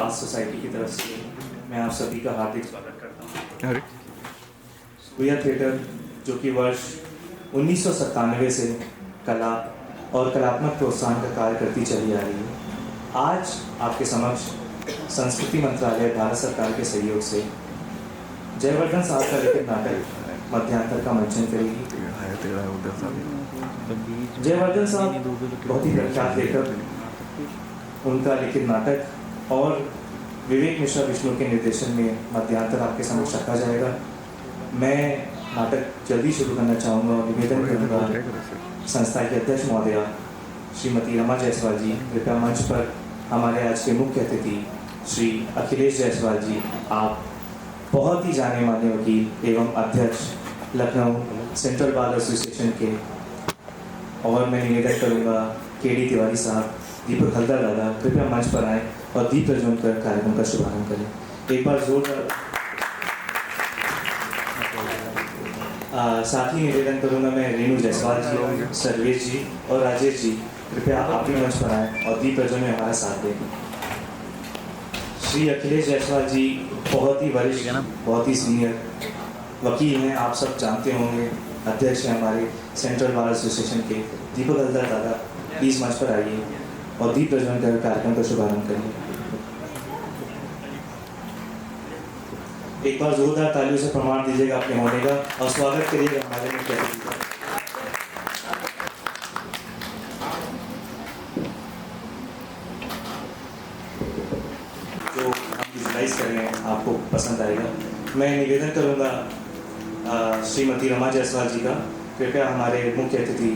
दास society की तरफ से मैं आप सभी का हार्दिक स्वागत करता हूँ। सूर्या थिएटर जो कि वर्ष 1997 से कला और कलात्मक प्रोत्साहन का कार्य करती चली आ रही है। आज आपके समक्ष संस्कृति मंत्रालय भारत सरकार के सहयोग से जयवर्धन साहब का लिखित नाटक मध्यांतर का मंचन करेगी। जयवर्धन साहब बहुत ही प्रख्यात लेखक, उनका लिखित नाटक और विवेक मिश्रा विष्णु के निर्देशन में मध्यांतर आपके समक्ष रखा जाएगा। मैं नाटक जल्दी शुरू करना चाहूँगा और निवेदन करूँगा संस्था के अध्यक्ष महोदया श्रीमती रमा जायसवाल जी, कृपया मंच पर हमारे आज के मुख्य अतिथि श्री अखिलेश जायसवाल जी, आप बहुत ही जाने माने वकील एवं अध्यक्ष लखनऊ सेंट्रल बार एसोसिएशन के, और मैं निवेदन करूँगा केडी तिवारी साहब, दीपक हल्दर दादा, कृपया मंच पर आएँ और दीप प्रज्वलन कर कार्यक्रम का शुभारंभ करें। एक बार जोरदार साथ ही निवेदन करूँगा मैं रेणु जायसवाल जी, सर्वेश जी और राजेश जी, कृपया आप भी मंच पर आएँ और दीप प्रज्वलन में हमारा साथ दें। श्री अखिलेश जायसवाल जी बहुत ही वरिष्ठ, बहुत ही सीनियर वकील हैं, आप सब जानते होंगे, अध्यक्ष हैं हमारे सेंट्रल बार एसोसिएशन के। दीपक हल्दर दादा, प्लीज़ मंच पर आइए और दीप प्रज्वलन कर कार्यक्रम का शुभारंभ करिए। एक बार जोरदार तालियों से प्रमाण दीजिएगा अपने होने का और स्वागत करिएगा हमारे मुख्य अतिथि का। जो हम विजुलाइज कर रहे हैं आपको पसंद आएगा। मैं निवेदन करूंगा श्रीमती रमा जायसवाल जी का, कृपया हमारे मुख्य अतिथि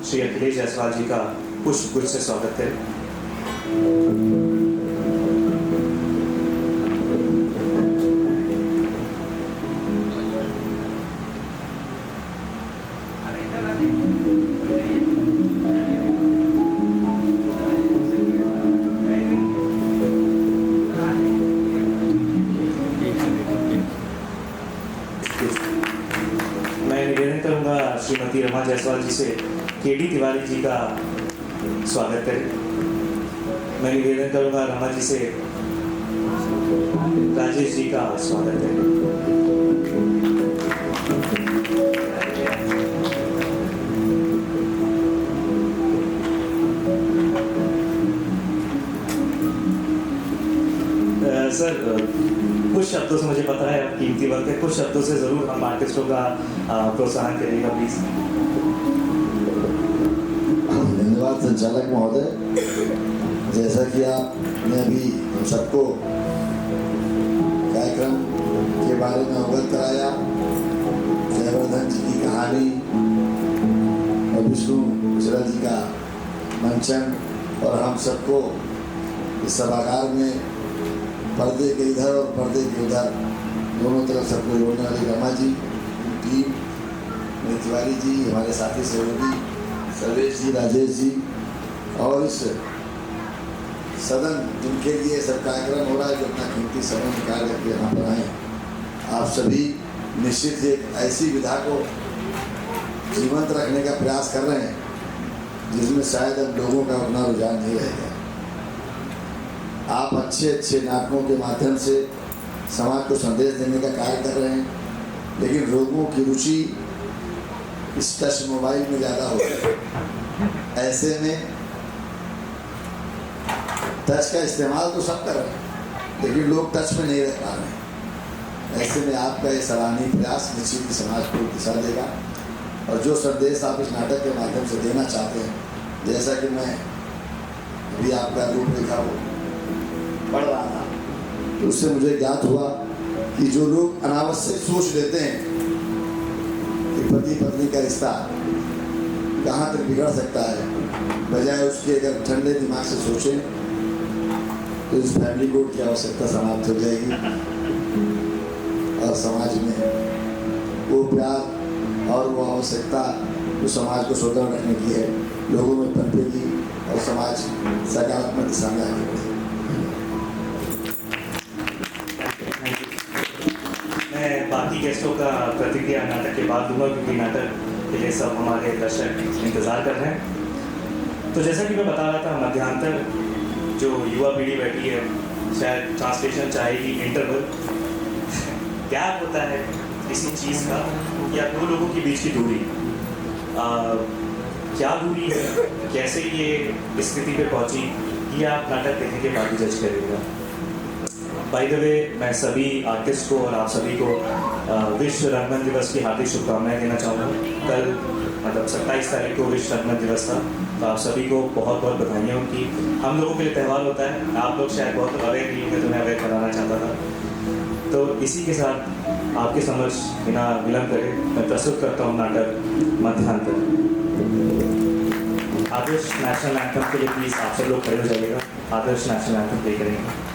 श्री अखिलेश जायसवाल जी का पुष्प गुच्छ से स्वागत करें। मैं निवेदन करूंगा श्रीमती रमा जायसवाल जी से केडी तिवारी जी का स्वागत करें। मैं निवेदन करूंगा रमा जी से राजेश जी का स्वागत करें। सर, कुछ शब्दों से, मुझे पता है अब कीमती वक्त है, कुछ शब्दों से ज़रूर हम आर्टिस्टों का प्रोत्साहन करिएगा प्लीज़। धन्यवाद संचालक महोदय। जैसा कि आपने अभी हम सबको कार्यक्रम के बारे में अवगत कराया, जयवर्धन जी की कहानी और विष्णु मिश्रा जी का मंचन, और हम सबको इस सभागार में पर्दे के इधर और पर्दे के उधर दोनों तरफ सबको जोड़ने वाली रमा जी, टीम तिवारी जी, हमारे साथी सहयोगी सर्वेश जी, राजेश जी, और इस सदन जिनके लिए सब कार्यक्रम हो रहा है, जो अपना कीमती समय निकाल करके यहाँ पर आए, आप सभी निश्चित एक ऐसी विधा को जीवंत रखने का प्रयास कर रहे हैं जिसमें शायद अब लोगों का उतना रुझान नहीं रहेगा। आप अच्छे अच्छे नाटकों के माध्यम से समाज को संदेश देने का कार्य कर रहे हैं, लेकिन लोगों की रुचि इस टच मोबाइल में ज़्यादा हो रही है। ऐसे में टच का इस्तेमाल तो सब कर रहे हैं, लेकिन लोग टच में नहीं रह पा रहे हैं। ऐसे में आपका ये सराहनीय प्रयास निश्चित ही समाज को दिशा देगा, और जो संदेश आप इस नाटक के माध्यम से देना चाहते हैं, जैसा कि मैं अभी आपका रूपरेखा वो पढ़ रहा था, तो उससे मुझे ज्ञात हुआ कि जो लोग अनावश्यक सोच लेते हैं कि पति पत्नी का रिश्ता कहाँ तक बिगड़ सकता है, बजाय उसके अगर ठंडे दिमाग से सोचें तो इस फैमिली कोड की आवश्यकता समाप्त हो जाएगी, और समाज में वो प्यार और वो आवश्यकता जो समाज को सुदृढ़ रखने की है, लोगों में पनपेगी और समाज सकारात्मक दिशा में आगे बढ़ेगा। मैं बाकी गेस्टों का प्रतिक्रिया नाटक के बाद दूंगा, क्योंकि नाटक के लिए सब हमारे दर्शक इंतज़ार कर रहे हैं। तो जैसा कि मैं बता रहा था, मध्यांतर जो युवा पीढ़ी बैठी है शायद ट्रांसलेशन चाहेगी इंटरवल। गैप होता है किसी चीज़ का या दो लोगों के बीच की दूरी। क्या दूरी है, कैसे ये इस स्थिति पे पहुंची, ये आप नाटक देखने के बाद ही जज करिएगा। बाय द वे, मैं सभी आर्टिस्ट को और आप सभी को विश्व रंगमंच दिवस की हार्दिक शुभकामनाएं देना चाहूँगा। कल मतलब 27 तारीख को विश्व रंगमंच दिवस था, तो आप सभी को बहुत बहुत बधाइयाँ उनकी। हम लोगों के लिए त्यौहार होता है, आप लोग शायद बहुत अवेयर नहीं होंगे, तो मैं अवेयर कराना चाहता था। तो इसी के साथ आपके समक्ष बिना विलंब करे मैं प्रस्तुत करता हूँ नाटक मध्यांतर। आदर्श नेशनल एंथम के लिए प्लीज़ आप सब लोग खड़े हो जाइएगा। आदर्श नेशनल एंथम प्ले करेंगे।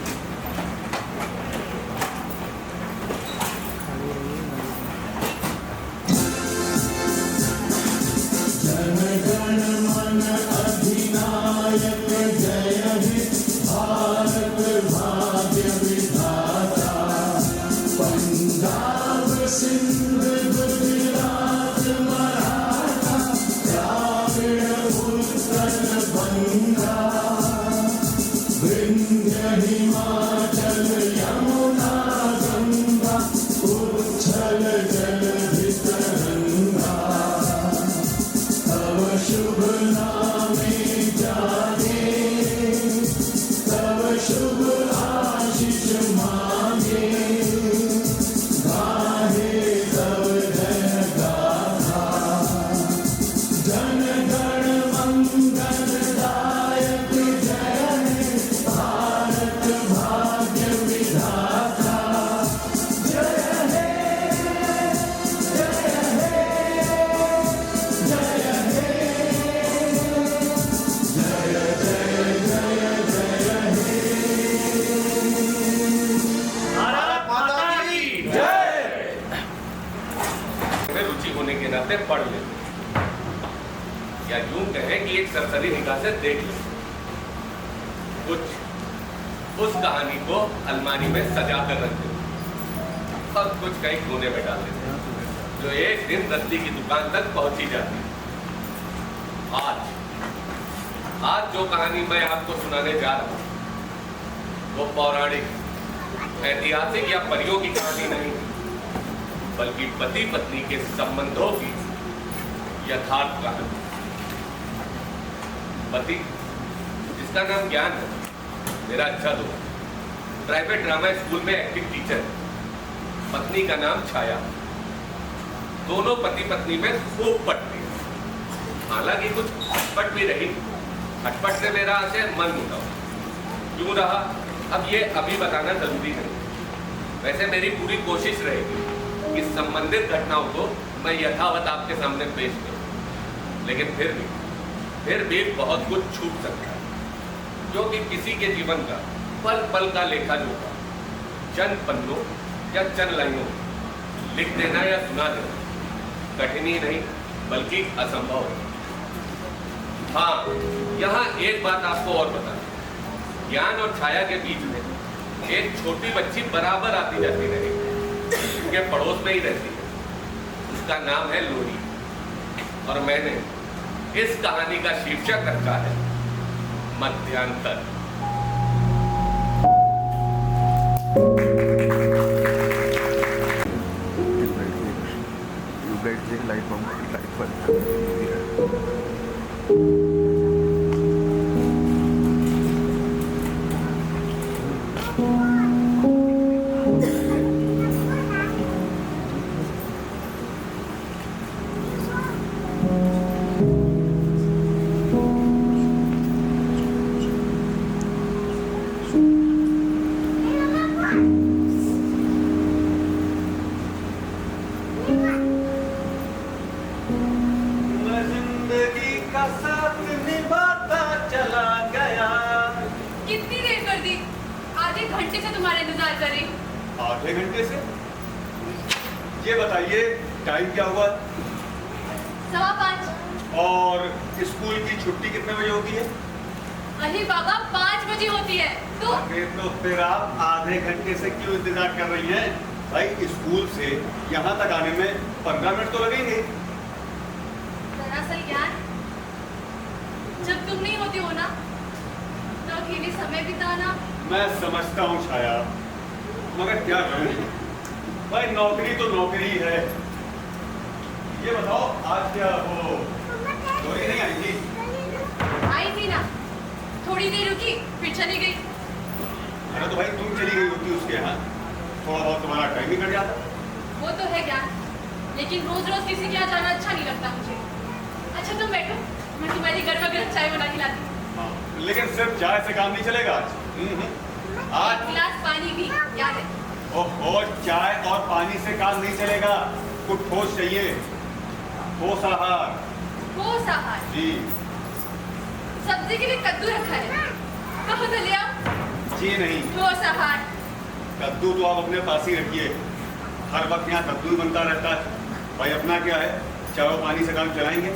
पढ़ ले या यूं कहें कि एक सरसरी निगाह से देख ले। कुछ उस कहानी को अलमारी में सजा कर रख दे और कुछ कहीं कोने में डाल देते जो एक दिन रद्दी की दुकान तक पहुंची जाती। आज जो कहानी मैं आपको सुनाने जा रहा हूं वो पौराणिक, ऐतिहासिक या परियों की कहानी नहीं, बल्कि पति पत्नी के संबंधों की यथार्थ कहानी। पति, जिसका नाम ज्ञान है, मेरा अच्छा दोस्त, प्राइवेट ड्रामा स्कूल में एक्टिंग टीचर। पत्नी का नाम छाया। दोनों पति पत्नी में खूब पटती है, हालांकि कुछ खटपट भी रही। खटपट से मेरा आशय मन मुटाव क्यों रहा, अब ये अभी बताना जरूरी नहीं। वैसे मेरी पूरी कोशिश रहेगी कि संबंधित घटनाओं को मैं यथावत आपके सामने पेश करूं, लेकिन फिर भी बहुत कुछ छूट सकता है, जो कि किसी के जीवन का पल पल का लेखा जोखा चंद पन्नों या चंद लाइनों लिख देना या सुना देना कठिन ही नहीं बल्कि असंभव है। हाँ, यहाँ एक बात आपको और बता, ज्ञान और छाया के बीच में एक छोटी बच्ची बराबर आती जाती रही, उनके पड़ोस में ही रहती है। उसका नाम है लोरी और मैंने इस कहानी का शीर्षक रखा है मध्यांतर। घंटे से तुम्हारा इंतजार कर रही। आधे घंटे से? ये बताइए टाइम क्या हुआ? 5:15। और स्कूल की छुट्टी कितने बजे होती है? अरे बाबा 5 बजे होती है। तो फिर आप आधे घंटे से क्यों इंतजार कर रही हैं? भाई स्कूल से यहाँ तक आने में 15 मिनट तो लगेंगे। दरअसल ज्ञान, जब तुम नहीं होती हो ना, तो अकेले समय बिताना मैं समझता हूँ छाया, मगर क्या करूँ भाई, नौकरी तो नौकरी है। ये बताओ आज क्या वो गौरी नहीं आई थी? आई थी ना, थोड़ी देर रुकी फिर चली गई। अरे तो भाई तुम चली गई होती उसके यहाँ, थोड़ा बहुत तुम्हारा टाइम ही कट जाता। वो तो है ज्ञान, लेकिन रोज रोज किसी के यहाँ जाना अच्छा नहीं लगता मुझे। अच्छा तुम बैठो, मैं तुम्हारी गर्मा गर्म चाय बना के लाती हूँ। हाँ, लेकिन सिर्फ चाय से काम नहीं चलेगा आज। आज एक गिलास पानी भी याद है। ओहो, चाय और पानी से काम नहीं चलेगा, कुछ ठोस चाहिए, ठोस आहार। ठोस आहार? जी सब्जी के लिए कद्दू रखा है, कहो तो ले आओ। जी नहीं, ठोस आहार। कद्दू तो आप अपने पास ही रखिए, हर वक्त यहाँ कद्दू ही बनता रहता है। भाई अपना क्या है, चाय और पानी से काम चलाएंगे।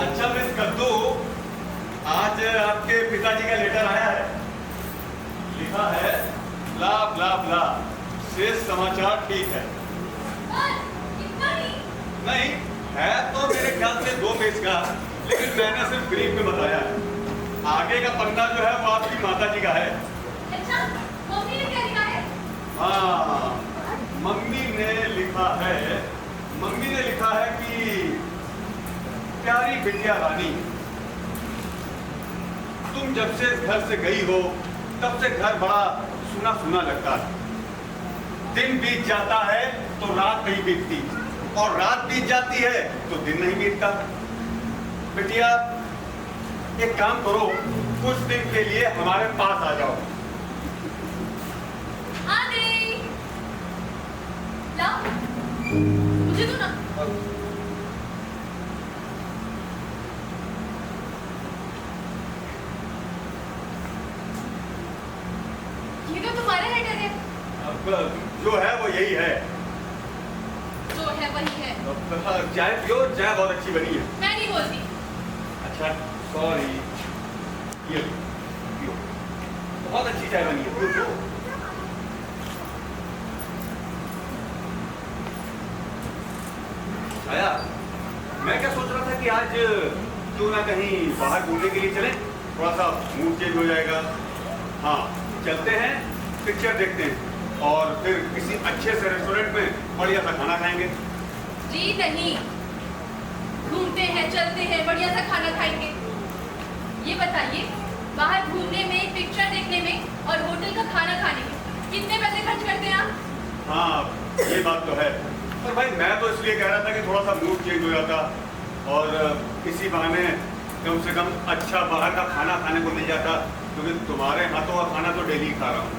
अच्छा मिस कद्दू, आज आपके पिताजी का लेटर आया है, लिखा है ब्ला ब्ला ब्ला, शेष समाचार ठीक है। इतना ही? नहीं है तो मेरे ख्याल से 2 पेज का, लेकिन मैंने सिर्फ ब्रीफ में बताया है। आगे का पन्ना जो है वो आपकी माता जी का है। अच्छा, मम्मी ने क्या लिखा है? हाँ, मम्मी ने लिखा है कि प्यारी बिटिया रानी, तुम जब से घर से गई हो तब से घर बड़ा सुना सुना लगता है। दिन बीत जाता है तो रात नहीं बीतती, और रात बीत जाती है तो दिन नहीं बीतता। बिटिया एक काम करो, कुछ दिन के लिए हमारे पास आ जाओ। आ गई। लाओ, मुझे दो ना। ये तो तुम्हारा लेटर है। अब जो है वो यही है। जो है वही है। चाय पियो, चाय बहुत अच्छी बनी है। मैं नहीं बोलती। अच्छा सॉरी, ये पियो, बहुत अच्छी चाय बनी है, पियो पियो। छाया, मैं क्या सोच रहा था कि आज क्यों ना कहीं बाहर घूमने के लिए चलें, थोड़ा सा मूड चेंज हो जाएगा। हाँ चलते हैं, पिक्चर देखते हैं और फिर किसी अच्छे से रेस्टोरेंट में बढ़िया सा खाना खाएंगे। जी नहीं, घूमते हैं, चलते हैं, बढ़िया सा खाना खाएंगे। ये बताइए, बाहर घूमने में, पिक्चर देखने में और होटल का खाना खाने में कितने पैसे खर्च करते हैं आप? हाँ ये बात तो है, पर भाई मैं तो इसलिए कह रहा था कि थोड़ा सा मूड चेंज हो जाता और इसी बहाने कम से कम अच्छा बाहर का खाना खाने को मिल जाता, क्योंकि तुम्हारे हाथों का खाना तो डेली खा रहा हूँ।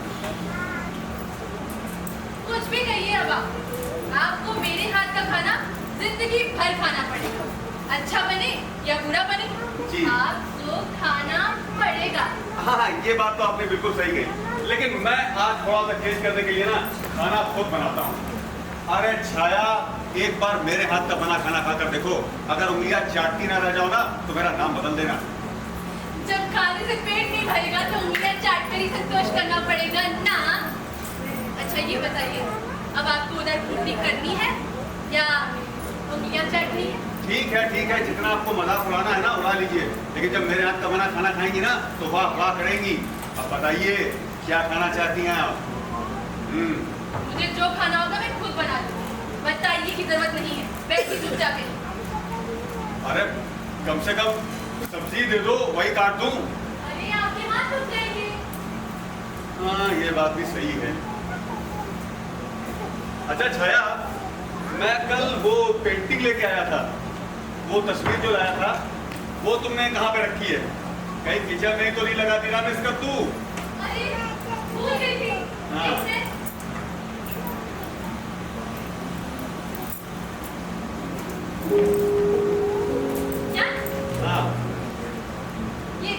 कुछ भी कहिए अब आपको मेरे हाथ का खाना जिंदगी भर खाना पड़ेगा, अच्छा बने या बुरा बने, जी। आपको खाना पड़ेगा। हाँ ये बात तो आपने बिल्कुल सही कही, लेकिन मैं आज थोड़ा सा चेंज करने के लिए ना खाना खुद बनाता हूँ। अरे छाया, एक बार मेरे हाथ का बना खाना खाकर देखो, अगर उंगलियां चाटती ना रह जाओ ना तो मेरा नाम बदल देना। जब खाने से पेट नहीं भरेगा तो उंगलियां चाट कर ही संतोष करना पड़ेगा ना। अच्छा ये बताइए, अब आपको उधर पूर्ति करनी है या उंगलियां चाटनी है? ठीक है, जितना आपको मजाक उड़ाना है ना उड़ा लीजिए, लेकिन जब मेरे हाथ का बना खाना खाएंगी ना तो वाह वाह करेंगी। अब बताइए क्या खाना चाहती हैं आप? मुझे जो खाना होगा मैं खुद बना दूंगी, बताइए की जरूरत नहीं है, बैठिए चुपचाप। अरे कम से कम सब्जी दे दो, वही काट दूं। अरे आपके हाथ टूट जाएंगे। हाँ ये बात भी सही है। अच्छा छाया, मैं कल वो पेंटिंग लेके आया था, वो तस्वीर जो लाया था वो तुमने कहाँ पे रखी है? कहीं किचन में तो नहीं लगा दी ना मिस कर तू? अरे भूल गई थी। हाँ। इसमें क्या? हाँ ये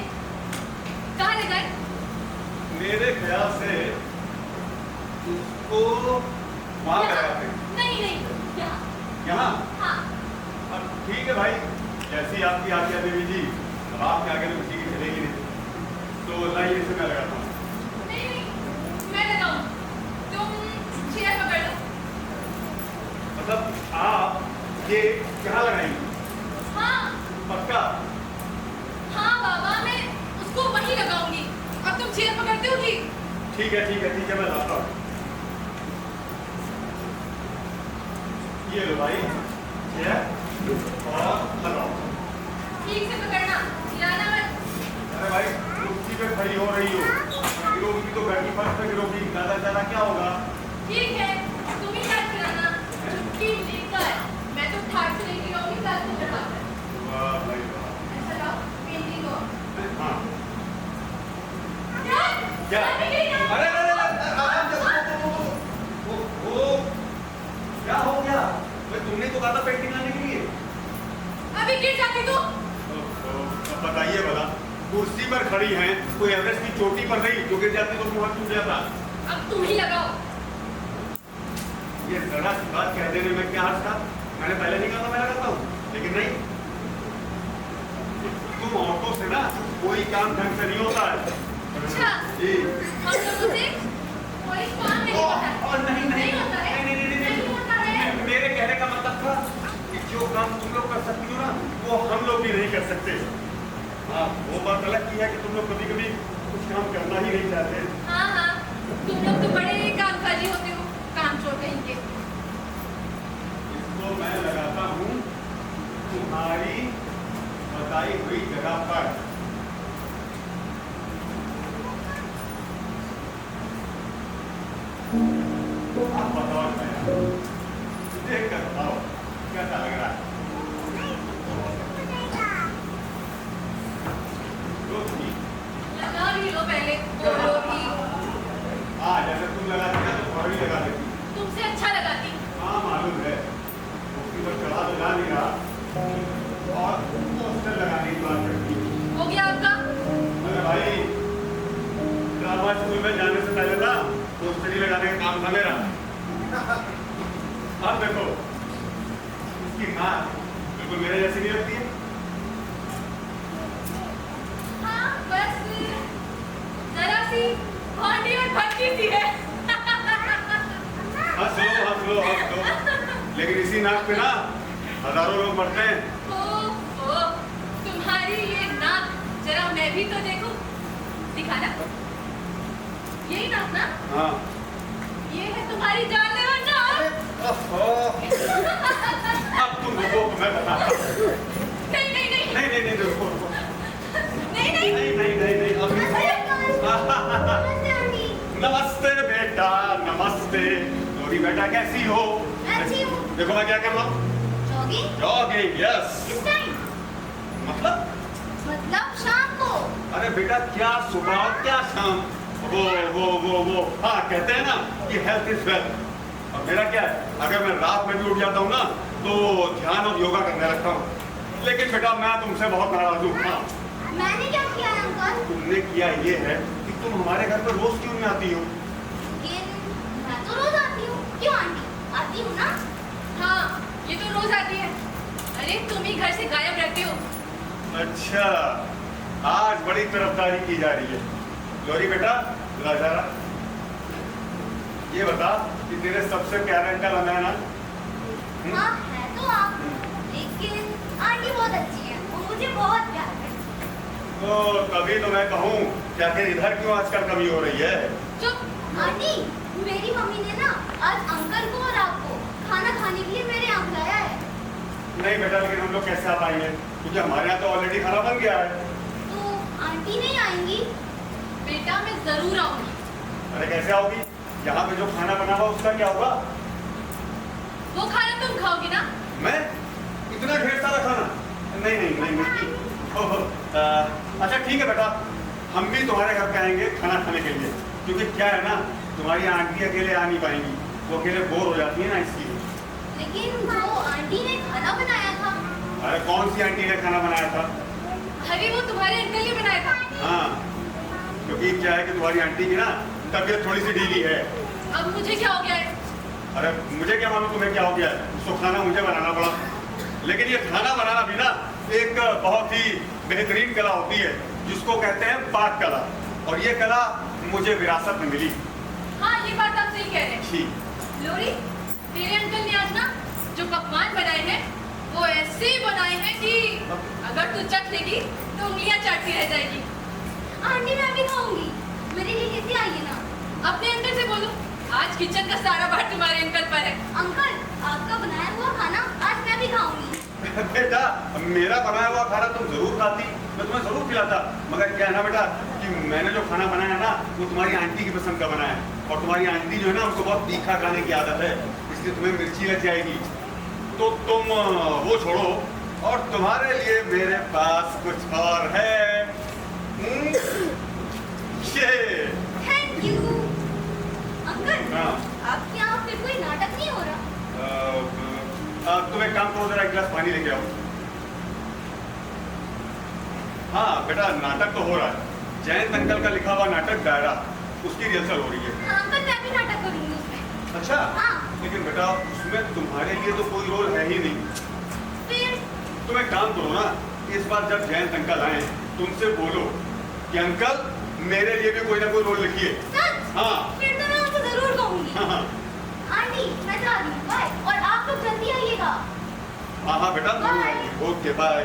कहाँ लगाए? मेरे ख्याल से उसको वहाँ लगाया थे। नहीं, यहाँ। यहाँ? हाँ। अब ठीक है भाई, जैसी आपकी आज्ञा देवी जी, अब आपके आगे तो किसी की चलेगी नहीं, तो लाइए इसे मैं लगाता हूँ। नहीं, मैं लगाऊं। तुम चेयर पकड़ लो। मतलब आप ये कहाँ लगाएंगे? हाँ, पक्का? हाँ बाबा, ठीक है मैं लाता हूँ। ये लो भाई, ये और लगाओ। ठीक से पकड़ना, गिराना मत। अरे भाई कुर्सी पे खड़ी हो रही हो, गिरोगी तो घर की फर्श पे गिरोगी, ज्यादा क्या होगा? ठीक है, तुम ही साथ गिराना। छुट्टी लेकर मैं तो ठाट से लेके आऊंगी साथ में चढ़ा कर। वाह भाई वाह। ऐसा लाओ, पेंटिंग को। हाँ क्या? अरे आराम से, वो क्या हो गया? भाई तुमने तो कहा था पेंटिंग लाने के लिए। अभी गिर जाती तू। अब बताइए भला, कुर्सी पर खड़ी हैं, कोई एवरेस्ट की चोटी पर नहीं, जो गिर जाती तो मुंह टूट जाता। अब तुम ही लगाओ। ये जरा सी बात कह देने में क्या हर्ज था? मैंने पहले नहीं कहा था मैं लगाता हूँ, लेकिन नहीं, तुम औरतों से ना कोई काम ढंग से नहीं होता है। अच्छा, जी। हम लोगों से कोई काम नहीं होता है। और नहीं होता है। नहीं होता है। मेरे कहने का मतलब था कि जो काम तुम लोग कर सकती हो ना, वो हम लोग भी नहीं कर सकते। हाँ, वो बात अलग की है कि तुम लोग कभी कभी कुछ काम करना ही नहीं चाहते। हाँ, तुम लोग तो बड़े कामकाजी होते हो, काम छोड़ कहीं के। इसको मैं लगाता हूँ तुम्हारी बताई हुई जगह पर। आप बताओ, देख कर बताओ कैसा लग रहा है? लगा भी लो पहले, बोलो भी। हाँ, जैसे तुम लगाती ना तो थोड़ी लगा देती। तुमसे अच्छा लगाती। हाँ मालूम है, उसकी पर चढ़ा तो जा नहीं रहा और पोस्टर लगाने की बात करती। हो गया आपका? अरे भाई, ड्रामा स्कूल में जाने से पहले ना पोस्टर ही लगाने का काम था मेरा। अब देखो, उसकी माँ बिल्कुल मेरे जैसी नहीं लगती है। हाँ, बस जरा सी भांडी और भटकी सी है। हंस लो, लेकिन इसी नाक पे ना हजारों लोग मरते हैं। ओ, तुम्हारी ये नाक जरा मैं भी तो देखूं। दिखाना। यही नाक ना? हाँ। ये है तुम्हारी जानलेवा नाक। अब तुम रुको, मैं बताता हूँ। नहीं, रुको। नहीं। नमस्ते बेटा, नमस्ते। लोरी बेटा कैसी हो? अच्छी हूँ। देखो मैं क्या कर रहा हूँ। Jogging, yes. किस टाइम? मतलब शाम को। अरे बेटा, क्या सुबह क्या शाम? वो हाँ, कहते हैं ना कि हेल्थ इज वेल्थ। और मेरा क्या है, अगर मैं रात में भी उठ जाता हूँ ना तो ध्यान और योगा करने लगता हूँ। लेकिन बेटा मैं तुमसे बहुत नाराज हूँ। हाँ, मैंने क्या किया है अंकल? तुमने किया ये है कि तुम हमारे घर पर रोज क्यों नहीं आती हो? लेकिन मैं तो रोज आती हूँ। क्यों आंटी? आती हूँ ना। हाँ, ये तो रोज आती है। अरे तुम ही घर से गायब रहते हो। अच्छा, आज बड़ी तरफदारी की जा रही है। लोरी बेटा, ला जरा ये बता कि तेरे सबसे प्यारा अंकल हमें है ना? हाँ है तो आप, लेकिन आंटी बहुत अच्छी है, वो मुझे बहुत प्यार करती तो तभी तो मैं कहूँ कि आखिर इधर क्यों आजकल कमी हो रही है? चुप। है। आंटी, मेरी मम्मी ने ना आज अंकल को और आपको खाना खाने के लिए मेरे यहाँ बुलाया है। नहीं बेटा, लेकिन हम लोग कैसे आ पाएंगे? क्योंकि हमारे यहाँ तो ऑलरेडी खाना बन गया है। तो आंटी नहीं आएंगी? बेटा मैं जरूर आऊंगी। अरे कैसे आओगी? यहाँ पे जो खाना बना हुआ उसका क्या होगा? वो खाना तुम खाओगी ना? मैं? इतना ढेर सारा खाना? नहीं। ओहो, अच्छा ठीक है बेटा, हम भी तुम्हारे घर पे आएंगे खाना खाने के लिए। क्योंकि क्या है ना, तुम्हारी आंटी अकेले आ नहीं पाएंगी, वो अकेले बोर हो जाती है ना, इसलिए। लेकिन जो आंटी ने खाना बनाया था। अरे कौन सी आंटी ने खाना बनाया था? अरे वो तुम्हारे अंकल ने बनाया था। हाँ, क्योंकि क्या है कि तुम्हारी आंटी की ना तबीयत थोड़ी सी ढीली है। अब मुझे क्या हो गया है? अरे मुझे क्या मालूम तुम्हें क्या हो गया है? उसको खाना मुझे बनाना पड़ा। लेकिन ये खाना बनाना भी ना एक बहुत ही बेहतरीन कला होती है, जिसको कहते हैं पाक कला। और ये कला मुझे विरासत में मिली। हाँ, ये बात आप सही कह रहे हैं। ठीक। लोरी, तेरे अंकल ने आज ना जो पकवान बनाए हैं वो ऐसे बनाए हैं कि अगर तू चख लेगी तो उंगलियां चाटती रह जाएगी। आंटी मैं भी खाऊंगी, मेरे लिए लेती आइए ना। आज किचन का सारा भार तुम्हारे अंकल पर है। अंकल, आपका बनाया हुआ खाना आज मैं भी खाऊंगी। बेटा, मेरा बनाया हुआ खाना तुम जरूर खाती, मैं तुम्हें जरूर खिलाता, मगर क्या है ना बेटा कि मैंने जो खाना बनाया ना वो तुम्हारी आंटी की पसंद का बनाया है, और तुम्हारी आंटी जो है ना उनको बहुत तीखा खाने की आदत है, इसलिए तुम्हें मिर्ची लग जाएगी। तो तुम वो छोड़ो, और तुम्हारे लिए मेरे पास कुछ और है। ये थैंक यू। अंकल, हाँ। आपके यहाँ फिर कोई नाटक नहीं हो रहा? तुम एक काम करो, जरा एक गिलास पानी लेके आओ। हाँ बेटा, नाटक तो हो रहा है, जयंत अंकल का लिखा हुआ नाटक डायरा, उसकी रिहर्सल हो रही है। हाँ अंकल, मैं भी नाटक करूंगी उसमें। अच्छा? हाँ। लेकिन बेटा उसमें तुम्हारे लिए तो कोई रोल है ही नहीं। फिर? तुम एक काम करो ना, इस बार जब जयंत अंकल आए तुमसे बोलो कि अंकल मेरे लिए भी कोई ना कोई रोल लिखिए। सच? हाँ। फिर तो मैं आपको जरूर कहूंगी। हाँ आंटी, मैं जा रही हूँ, बाय। और आप लोग जल्दी आइएगा। हाँ बेटा, जरूर आएंगे। Okay bye.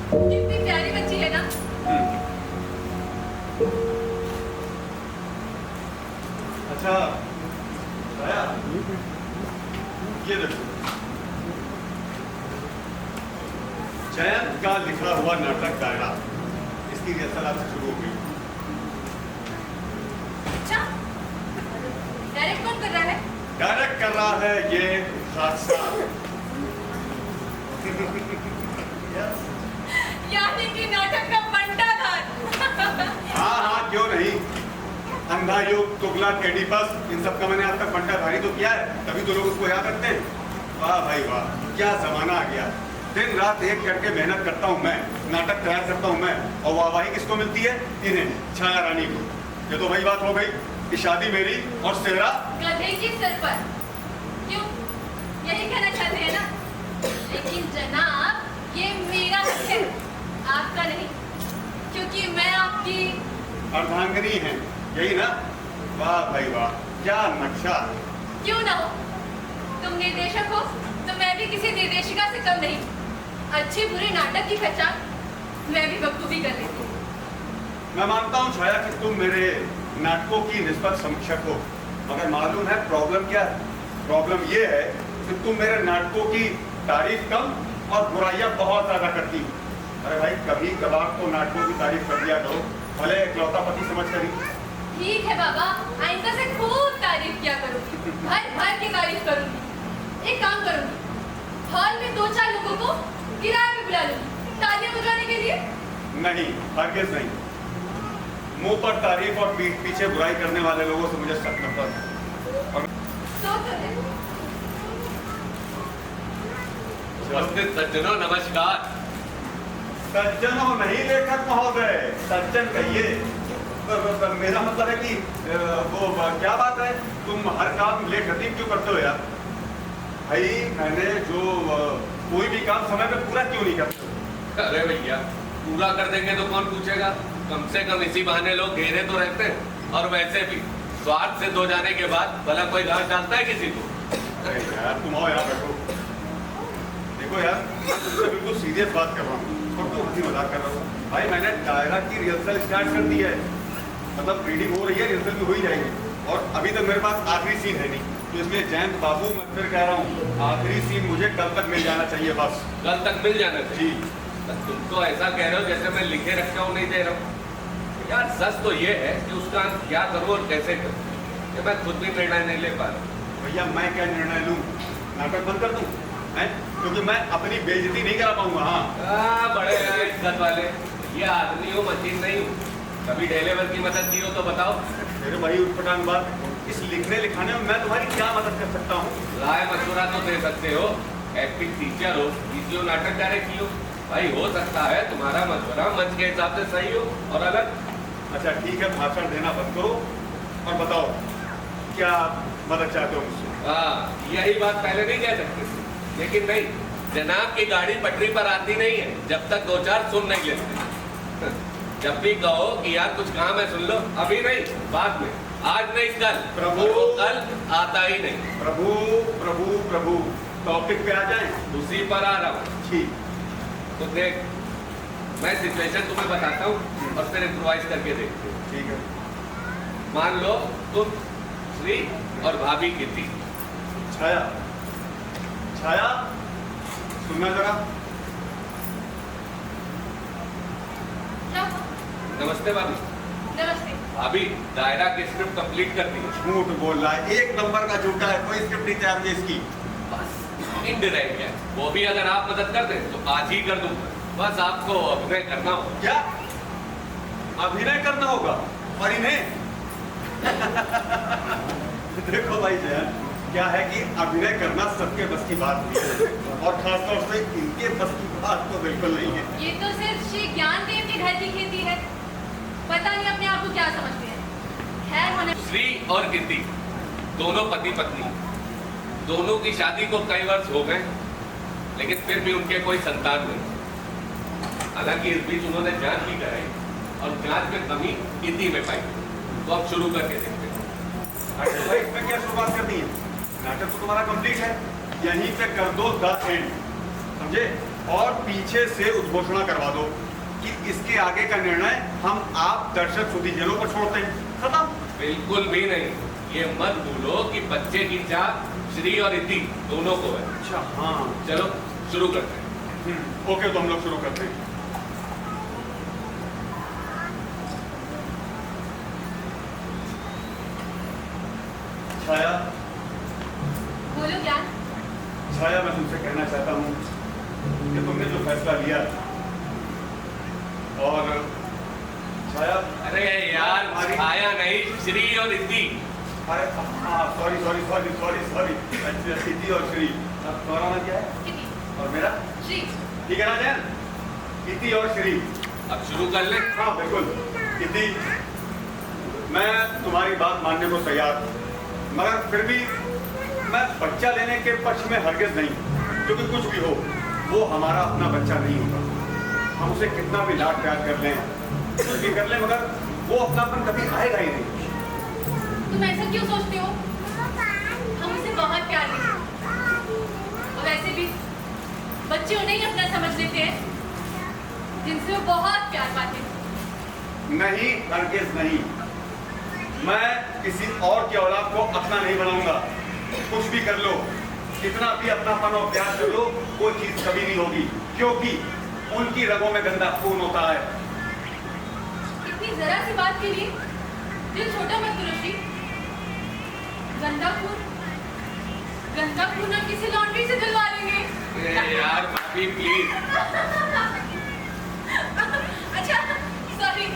कितनी प्यारी बच्ची है ना। अच्छा बताया, ये देखो जयंत का लिखा हुआ नाटक डायरा, इसकी रिहर्सल आज से शुरू हो गई। अच्छा, डायरेक्ट कौन कर रहा है? डायरेक्ट कर रहा है ये हादसा। यानी कि नाटक का बंटाधार। हाँ क्यों नहीं, अंधा योग, तुगला, एडिपस, इन सब का मैंने आज तक बंटाधारी तो किया है, तभी तो लोग उसको याद रखते हैं। वाह भाई वाह, क्या जमाना आ गया। दिन रात एक करके मेहनत करता हूँ मैं, नाटक तैयार करता हूँ मैं, और वाहवाही किसको मिलती है? इन्हें, छाया रानी को। ये तो वही बात हो गई कि शादी मेरी और सेहरा गधे के सर पर। क्यों? यही कहना चाहते हैं ना? लेकिन जनाब, ये मेरा हक है, आपका नहीं, क्योंकि मैं आपकी अर्धांगिनी है, यही ना? वाह भाई वाह, क्या नक्शा। क्यों ना हो, तुम निर्देशक हो तो मैं भी किसी निर्देशिका से कम नहीं। अच्छे बुरे नाटक की पहचान मैं भी बखूबी कर लेती हूँ। मैं मानता हूँ छाया कि तुम मेरे नाटकों की निष्पक्ष समीक्षक हो, मगर मालूम है प्रॉब्लम क्या है? प्रॉब्लम ये है कि तुम मेरे नाटकों की तारीफ कम और बुराइयां बहुत ज्यादा करती हो। अरे भाई, कभी कभार तो नाटकों की तारीफ कर दिया करो, भले इकलौता पति समझ कर ही। ठीक है बाबा, आइंदा से खूब तारीफ किया करूँगी, भर भर की तारीफ करूँगी। एक काम करूँगी, हॉल में 2-4 लोगों को किराए पे बुला लूँगी तालियां बजाने के लिए। नहीं, हरगिज नहीं। मुंह पर तारीफ और पीठ पीछे बुराई करने वाले लोगों से मुझे सख्त नफरत है। और तो है। उपस्थित सज्जनों नमस्कार। सज्जनों नहीं लेखक महोदय, सज्जन कहिए। मेरा मतलब है कि वो क्या बात है, तुम हर काम लेख रतीब क्यों करते हो यार? भाई मैंने जो कोई भी काम समय पे पूरा क्यों नहीं करते? अरे भैया, पूरा कर देंगे तो कौन पूछेगा? कम से कम इसी बहाने लोग घेरे तो रहते हैं। और वैसे भी स्वार्थ से धो जाने के बाद भला कोई घास डालता है किसी को? अरे यार तुम आओ यहाँ बैठो। देखो यार, मैं तुमसे बिल्कुल सीरियस बात कर रहा हूँ और तुम हंसी मजाक कर रहा हो। भाई मैंने डायरा की रिहर्सल स्टार्ट कर दी है, मतलब रीडिंग हो रही है, रिहर्सल भी हो ही जाएगी, और अभी तक मेरे पास आखिरी सीन है नहीं, तो इसलिए जयंत बाबू मैं फिर कह रहा हूँ, आखिरी सीन मुझे कल तक मिल जाना चाहिए बस। कल तक मिल जाना चाहिए? जी। तुम तो ऐसा कह रहे हो जैसे मैं लिखे रखा हूँ, नहीं दे रहा हूँ। यार सच तो ये है कि उसका क्या करूँ और कैसे करूँ, ये मैं खुद भी निर्णय नहीं ले पा रहा। भैया मैं क्या निर्णय लूँ? नाटक बंद कर दूँ? क्योंकि मैं अपनी बेइज्जती नहीं करा पाऊंगा। हाँ बड़े हैं इज्जत वाले, ये आदमी हो मशीन नहीं हो। कभी डेलीवर की मदद की हो तो बताओ। मेरे भाई उठपटांग बात, इस लिखने लिखाने में मैं तुम्हारी क्या मदद कर सकता हूँ? राय मशवरा तो दे सकते हो, एक्टिंग टीचर हो, किसी हो नाटक डायरेक्ट हो, भाई हो सकता है तुम्हारा मशवरा मंच के हिसाब से सही हो और अलग। अच्छा ठीक है, भाषण देना बंद करो और बताओ क्या मदद चाहते हो मुझसे? हाँ, यही बात पहले नहीं कह सकते, लेकिन नहीं, जनाब की गाड़ी पटरी पर आती नहीं है जब तक 2-4 सुन नहीं लेते। जब भी कहो कि यार कुछ काम है सुन लो, अभी नहीं बाद में, आज नहीं कल। प्रभु कल आता ही नहीं। प्रभु प्रभु प्रभु, टॉपिक पे आ जाएं? उसी पर आ रहा हूँ। ठीक। तो देख, मैं सिचुएशन तुम्हें बताता हूँ और फिर इम्प्रोवाइज करके देखते हो। ठीक है। मान लो तुम श्री और भाभी कीर्ति। छाया, छाया सुनना जरा। क्या? नमस्ते भाभी। नमस्ते। भाभी दायरा की स्क्रिप्ट कंप्लीट कर दी। झूठ बोल रहा है, एक नंबर का झूठा है, कोई स्क्रिप्ट नहीं तैयार हुई इसकी। बस इनडायरेक्ट है, वो भी अगर आप मदद कर दें तो आज ही कर दूंगा। बस आपको अभिनय करना हो। क्या अभिनय करना होगा? और इन्हें देखो भाई जयन, क्या है कि अभिनय करना सबके बस की बात नहीं है, और खासतौर से इनके बस की बात तो बिल्कुल नहीं है। ये तो सिर्फ श्री ज्ञानदेव के घर की खेती है। पता नहीं अपने आप को क्या समझते हैं। खैर होने। श्री और कीर्ति दोनों पति पत्नी, दोनों की शादी को कई वर्ष हो गए, लेकिन फिर भी उनके कोई संतान नहीं। हालांकि इस बीच उन्होंने जांच भी कराई और जांच में कमी कीर्ति में पाई। तो अब शुरू करके देखते हैं। अच्छा भाई, इसमें क्या शुरुआत करनी है? नाटक तो तुम्हारा कंप्लीट है, यहीं पे कर दो द एंड, समझे? और पीछे से उद्घोषणा करवा दो कि इसके आगे का निर्णय हम आप दर्शक सुधीजनों पर छोड़ते हैं। खत्म। बिल्कुल भी नहीं। ये मत भूलो कि बच्चे की चाह श्री और इति दोनों को है। अच्छा हाँ, चलो शुरू करते हैं। ओके, तो हम लोग शुरू करते हैं। छाया, बोलो क्या? छाया, मैं तुमसे कहना चाहता हूँ कि तुमने जो फैसला लिया, और छाया, अरे यार, छाया नहीं, श्री और इति। अरे हाँ, sorry sorry sorry sorry sorry, इति और श्री। अब तुम्हारा नाम क्या है? किति। और मेरा? श्री। ठीक है ना जैन? इति और श्री। अब शुरू कर ले। हाँ बिल्कुल। इति, मैं तुम्हारी बात मानने को तैयार हूँ, मगर फिर भी मैं बच्चा लेने के पक्ष में हरगिज नहीं, क्योंकि कुछ भी हो वो हमारा अपना बच्चा नहीं होगा। हम उसे कितना भी लाड प्यार कर लें, कुछ भी कर लें, मगर वो अपनापन कभी आएगा ही नहीं। तुम ऐसा क्यों सोचते हो? हम उसे बहुत प्यार करते हैं। और वैसे भी बच्चे उन्हें ही अपना समझ लेते हैं जिनसे वो बहुत प्यार पाते हैं। नहीं, हरगिज नहीं। मैं किसी और की औलाद को अपना नहीं बनाऊंगा। कुछ भी कर लो, कितना भी अपनापन और प्यार कर लो, वो चीज कभी नहीं होगी, क्योंकि उनकी रगों में गंदा खून होता है। इतनी जरा सी बात के लिए दिल छोटा मत करो श्री। गंदा खून हम किसी लॉन्ड्री से दिलवा लेंगे। यार भाभी प्लीज। अच्छा सॉरी।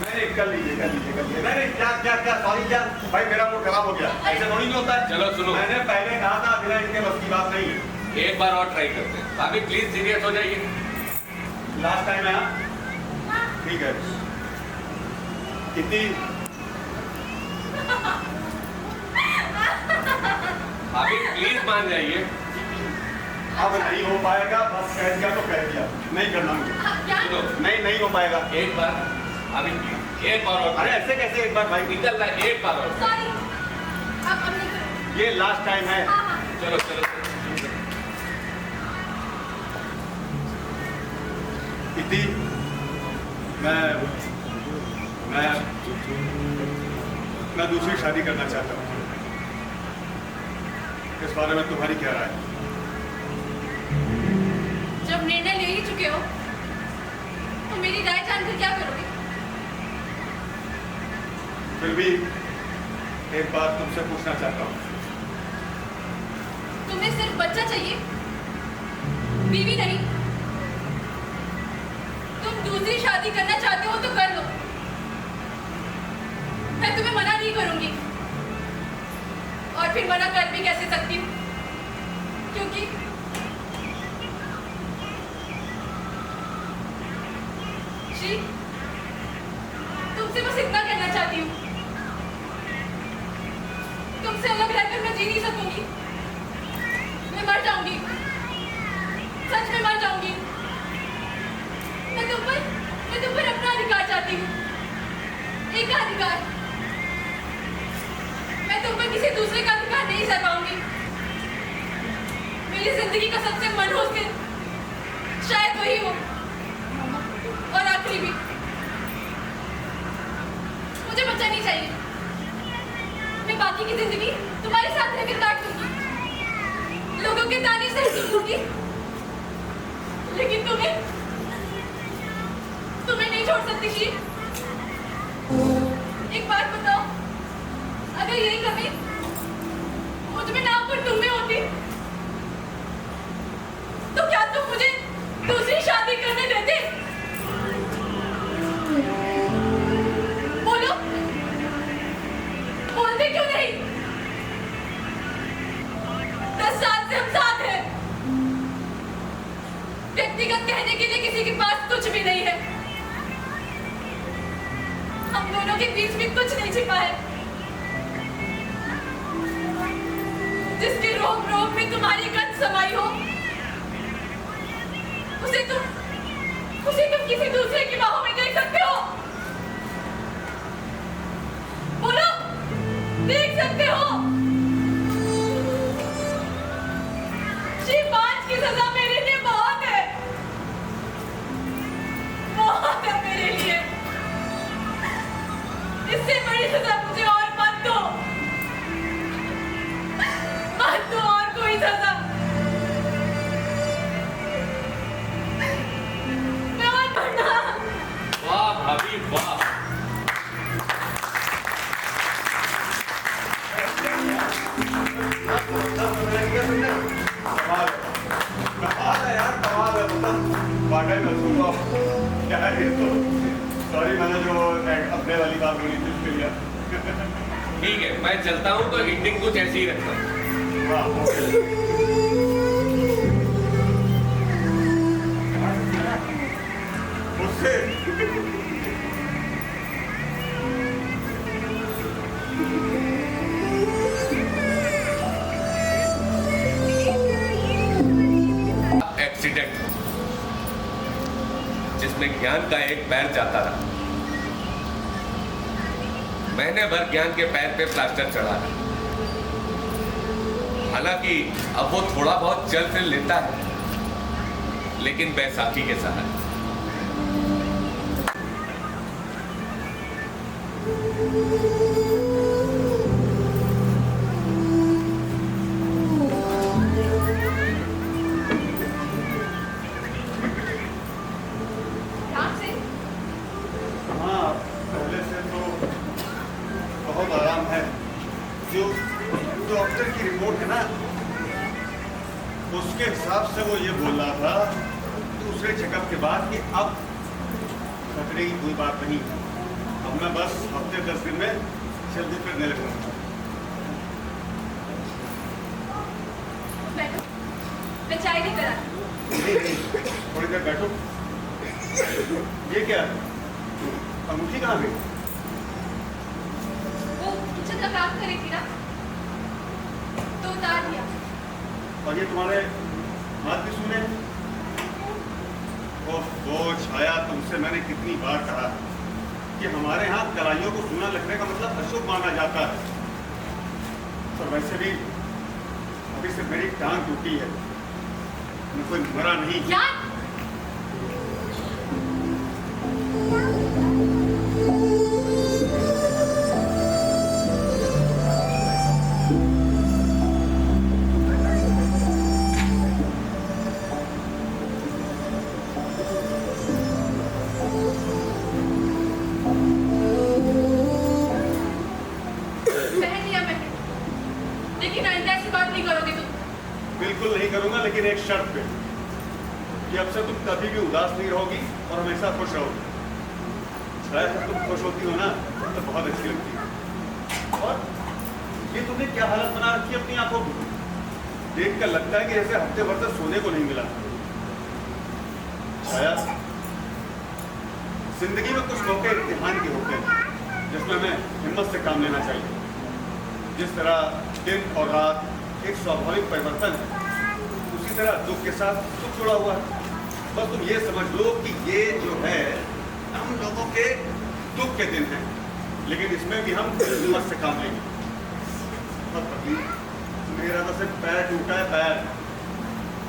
नहीं, कर लीजिए कर लीजिए कर लीजिए। नहीं क्या क्या क्या सॉरी क्या भाई, मेरा मूड खराब हो गया। ऐसे थोड़ी नहीं होता है। चलो सुनो, मैंने पहले कहा था अभिनय इनके बस की बात नहीं है। एक बार और ट्राई करते हैं। भाभी प्लीज सीरियस हो जाइए। लास्ट टाइम है। हाँ ठीक है। कितनी भाभी प्लीज मान जाइए। अब नहीं हो पाएगा, बस कह दिया तो कह दिया, नहीं करना मुझे। क्या? सुनो, नहीं हो पाएगा। एक बार भाभी प्लीज, एक बार और। अरे ऐसे कैसे एक बार भाई? निकल रहा है, एक बार और। सॉरी। अब नहीं करो। ये लास्ट टाइम है। हाँ हाँ। चलो चलो। इति, मैं दूसरी शादी करना चाहता हूँ। इस बारे में तुम्हारी क्या राय है? जब निर्णय ले ही चुके हो तो मेरी राय जानकर क्या करोगे? फिर भी एक बात तुमसे पूछना चाहता हूँ। तुम्हें सिर्फ बच्चा चाहिए, बीवी नहीं? तुम दूसरी शादी करना चाहते हो तो कर लो, मैं तुम्हें मना नहीं करूंगी। और फिर मना कर भी कैसे सकती हूँ, क्योंकि श्री, तुमसे बस इतना कहना चाहती हूँ, तुमसे अलग रहकर मैं जी नहीं सकूंगी। मैं मर जाऊंगी, सच में मर जाऊंगी। मैं तुम पर अपना अधिकार चाहती हूँ, एक अधिकार। मैं तुम पर किसी दूसरे का अधिकार नहीं सह पाऊंगी। मेरी जिंदगी का सबसे मनहूस दिन शायद वही हो, और आखिरी भी। मुझे बच्चा नहीं चाहिए, मैं बाकी की जिंदगी तुम्हारे साथ रहकर काट दूंगी, लोगों के ताने सह लूंगी, लेकिन तुम्हें नहीं छोड़ सकती शीर। एक बात बताओ, अगर यही कमी मुझ में ना पर तुम में होती तो क्या तुम मुझे दूसरी शादी करने देते? बोलो, बोलते क्यों नहीं? 10 साल से हम साथ हैं, व्यक्तिगत कहने के लिए किसी के पास कुछ भी नहीं है, हम दोनों के बीच में कुछ नहीं छिपा है। जिसके रोग रोग में तुम्हारी गंध समाई हो, उसे तुम किसी दूसरे की बाहों में देख सकते हो? बोलो, देख सकते हो? सिर्फ 5 की सजा मेरे लिए बहुत है, बहुत है मेरे लिए। इससे बड़ी सजा मुझे और मत दो, मत दो और कोई सजा। मैं और पढ़ना। वाह भाभी वाह। कमाल है यार, कमाल है। मतलब वाकई में सुनो यार, ये तो सॉरी मैंने जो अपने वाली बात बोली थी उसके लिए। ठीक है, मैं चलता हूँ तो एडिटिंग कुछ ऐसी ही रखता हूँ। वाह, उससे एक्सीडेंट जिसमें ज्ञान का एक पैर जाता रहा, महीने भर ज्ञान के पैर पे प्लास्टर चढ़ा रहा। हालांकि अब वो थोड़ा बहुत चल फिर लेता है, लेकिन बैसाखी के सहारे। ध्यान से। हाँ, पहले से तो बहुत आराम है। जो डॉक्टर की रिपोर्ट है ना, उसके हिसाब से वो ये बोल रहा था दूसरे चेकअप के बाद कि अब खतरे की कोई बात नहीं। अब मैं बस हफ्ते 10 दिन में जल्दी फिरने लगूंगा। बैठो, मैं चाय लेकर आती हूँ। नहीं, थोड़ी देर बैठो। ये क्या अंगूठी कहाँ गई? वो किचन का काम कर रही थी ना, तो उतार दिया। और ये तुम्हारे हाथ भी सूने? ओह छाया, तुमसे मैंने कितनी बार कहा कि हमारे यहाँ कलाइयों को सूना लगने का मतलब अशुभ माना जाता है। और वैसे भी अभी से मेरी टांग टूटी है, मैं कोई मरा नहीं। क्या? पहन लिया मैंने, लेकिन आइंदा ऐसी बात नहीं करोगे तुम। बिल्कुल नहीं करूंगा, लेकिन एक शर्त पे कि अब से तुम कभी भी उदास नहीं रहोगी और हमेशा खुश रहोगी। शायद जब तुम खुश होती हो ना तो बहुत अच्छी लगती है। और ये तुमने क्या हालत बना रखी है अपनी आंखों की? देख कर लगता है कि जैसे हफ्ते भर तक सोने को नहीं मिला। शायद जिंदगी में कुछ मौके इम्तिहान के होते हैं जिसमें हमें हिम्मत से काम लेना चाहिए। जिस तरह दिन और रात एक स्वाभाविक परिवर्तन है, उसी तरह दुख के साथ सुख जुड़ा हुआ है। बस तुम ये समझ लो कि ये जो है हम लोगों के दुख के दिन हैं, लेकिन इसमें भी हम हिम्मत से काम लेंगे। बहुत तकलीफ, मेरा तो सिर्फ पैर टूटा है, पैर।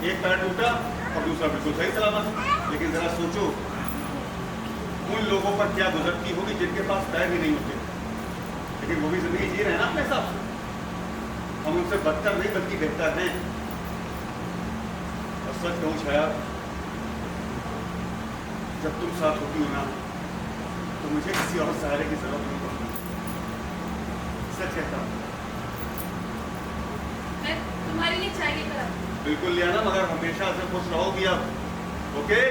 एक पैर टूटा और दूसरा बिल्कुल सही सलामत। लेकिन जरा सोचो उन लोगों पर क्या गुजरती होगी जिनके पास पैर ही नहीं होते। लेकिन वो भी जिंदगी जी रहे हैं ना अपने हिसाब से। हम उनसे बदतर नहीं बल्कि बेहतर हैं। और सच कहूँ छाया, जब तुम साथ होती हो ना तो मुझे किसी और सहारे की जरूरत नहीं पड़ती। सच कहता हूँ। मैं तुम्हारे लिए चाय लेकर आती हूँ। बिल्कुल लिया ना, मगर हमेशा से खुश रहोगी अब। ओके?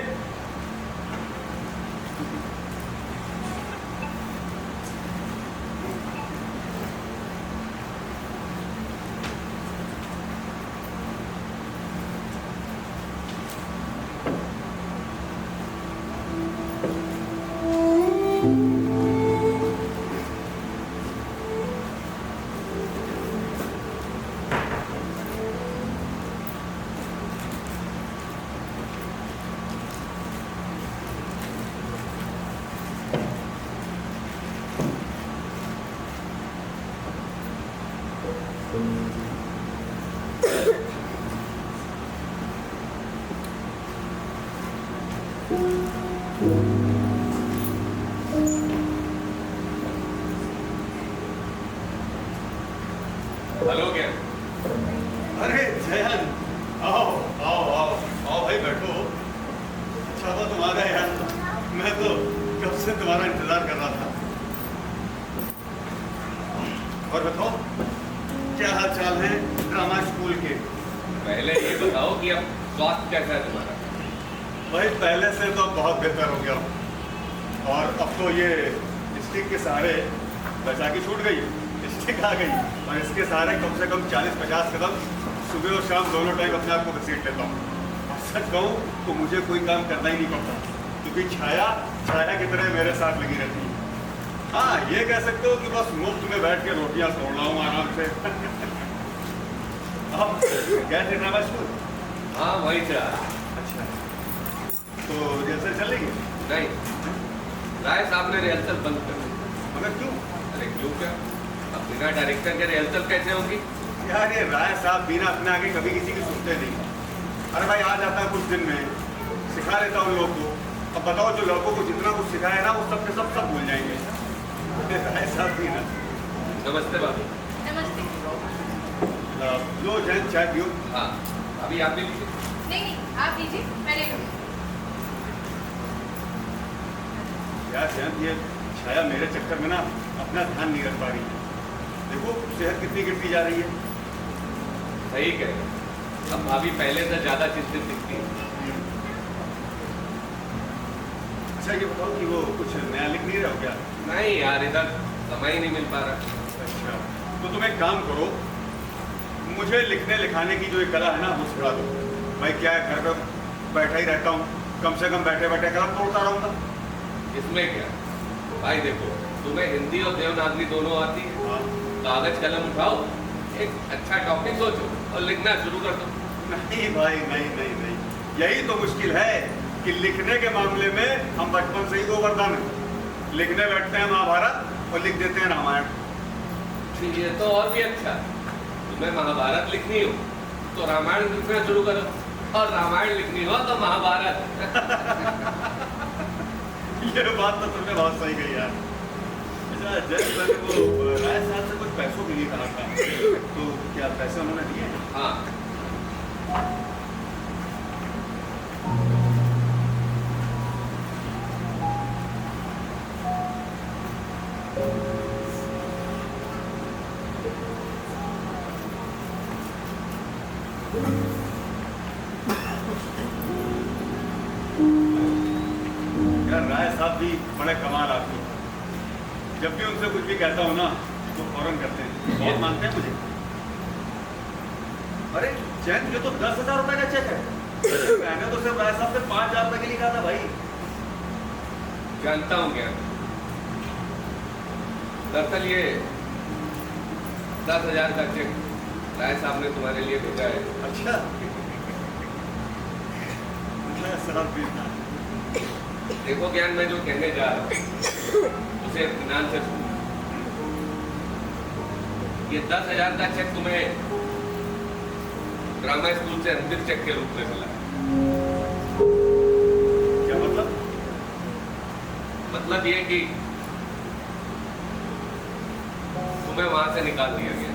हेलो क्या? अरे जयन, आओ आओ आओ आओ भाई, बैठो। अच्छा हुआ तुम आ गए यार, मैं तो कब से तुम्हारा इंतजार कर रहा था। और बताओ, क्या हाल चाल है ड्रामा स्कूल के? पहले ये बताओ कि अब स्वास्थ्य कैसा है तुम्हारा? भाई पहले से तो बहुत बेहतर हो गया हूँ। और अब तो ये स्टिक के सहारे बैसाखी छूट गई, स्टिक आ गई, और इसके सहारे कम से कम 40-50 कदम सुबह और शाम दोनों टाइम अपने आप को घसीट लेता हूँ। सच कहूँ तो मुझे कोई काम करना ही नहीं पड़ता, क्योंकि छाया छाया की तरह मेरे साथ लगी रहती है। हाँ, ये कह सकते हो कि बस मुफ्त में बैठ के रोटियाँ तोड़ रहा हूँ आराम से। अब गए थे ड्रामा स्कूल? हाँ वही था। अच्छा, तो रिहर्सल चलेगी? नहीं, राय साहब ने रिहर्सल बंद कर दी। मगर क्यों? अरे क्यों क्या? अब बिना डायरेक्टर के रिहर्सल कैसे होगी? यार ये राय साहब बिना अपने आगे कभी किसी की सुनते नहीं। अरे भाई आ जाता है कुछ दिन में, सिखा लेता हूँ लोग को। अब बताओ, जो लोगों को जितना कुछ सिखाया ना वो सब के सब भूल जाएंगे। राय साहब भी ना। नमस्ते बाबू। नमस्ते। लो जैन, चाय पियो। हाँ, अभी आप भी लीजिए। नहीं नहीं, आप लीजिए, मैं ले लूँगी। यार जैन, ये छाया मेरे चक्कर में ना अपना ध्यान नहीं रख पा रही है। देखो सेहत कितनी गिरती जा रही है। सही कह रहे हैं। अब भाभी पहले से ज्यादा चिंतित दिखती है। अच्छा ये बताओ कि वो कुछ नया लिख नहीं रहे हो क्या? नहीं यार, इधर समय ही नहीं मिल पा रहा। अच्छा, तो तुम एक काम करो, मुझे लिखने लिखाने की जो एक कला है ना वो सिखा दो। भाई क्या है, घर पर बैठा ही रहता हूँ, कम से कम बैठे बैठे कलम तोड़ता रहूँगा। इसमें क्या भाई, देखो तुम्हें हिंदी और देवनागरी दोनों आती है। हाँ। कागज कलम उठाओ, एक अच्छा टॉपिक सोचो और लिखना शुरू कर दो। नहीं भाई, नहीं नहीं नहीं, यही तो मुश्किल है कि लिखने के मामले में हम बचपन से ही गोवर्धन हैं। लिखने बैठते हैं महाभारत और लिख देते हैं रामायण। ये तो और भी अच्छा। तुम्हें महाभारत लिखनी हो तो रामायण लिखना शुरू करो, और रामायण लिखनी हो तो महाभारत। ये बात तो तुमने बहुत सही कही यार। अच्छा जैसे मैंने वो राय साहब से कुछ पैसों के लिए कहा था, तो क्या पैसे उन्होंने दिए? हाँ, यार राय साहब भी बड़े कमाल आदमी हैं। जब भी उनसे कुछ भी कहता हूँ ना तो फौरन करते हैं, बहुत मानते हैं मुझे। अरे जैन, ये तो 10,000 रुपए का चेक है। मैंने तो सिर्फ राय साहब से 5,000 रुपए के लिए कहा था भाई। जानता हूँ क्या। दरअसल ये 10,000 का चेक राय साहब ने तुम्हारे लिए भेजा है। अच्छा राय साहब भी ना। देखो ज्ञान, मैं जो कहने जा रहा हूँ उसे इत्मीनान से सुनो। ये 10,000 का चेक तुम्हें ड्रामा स्कूल से अंतिम चेक के रूप में मिला है। क्या मतलब? मतलब ये कि तुम्हें वहां से निकाल दिया गया।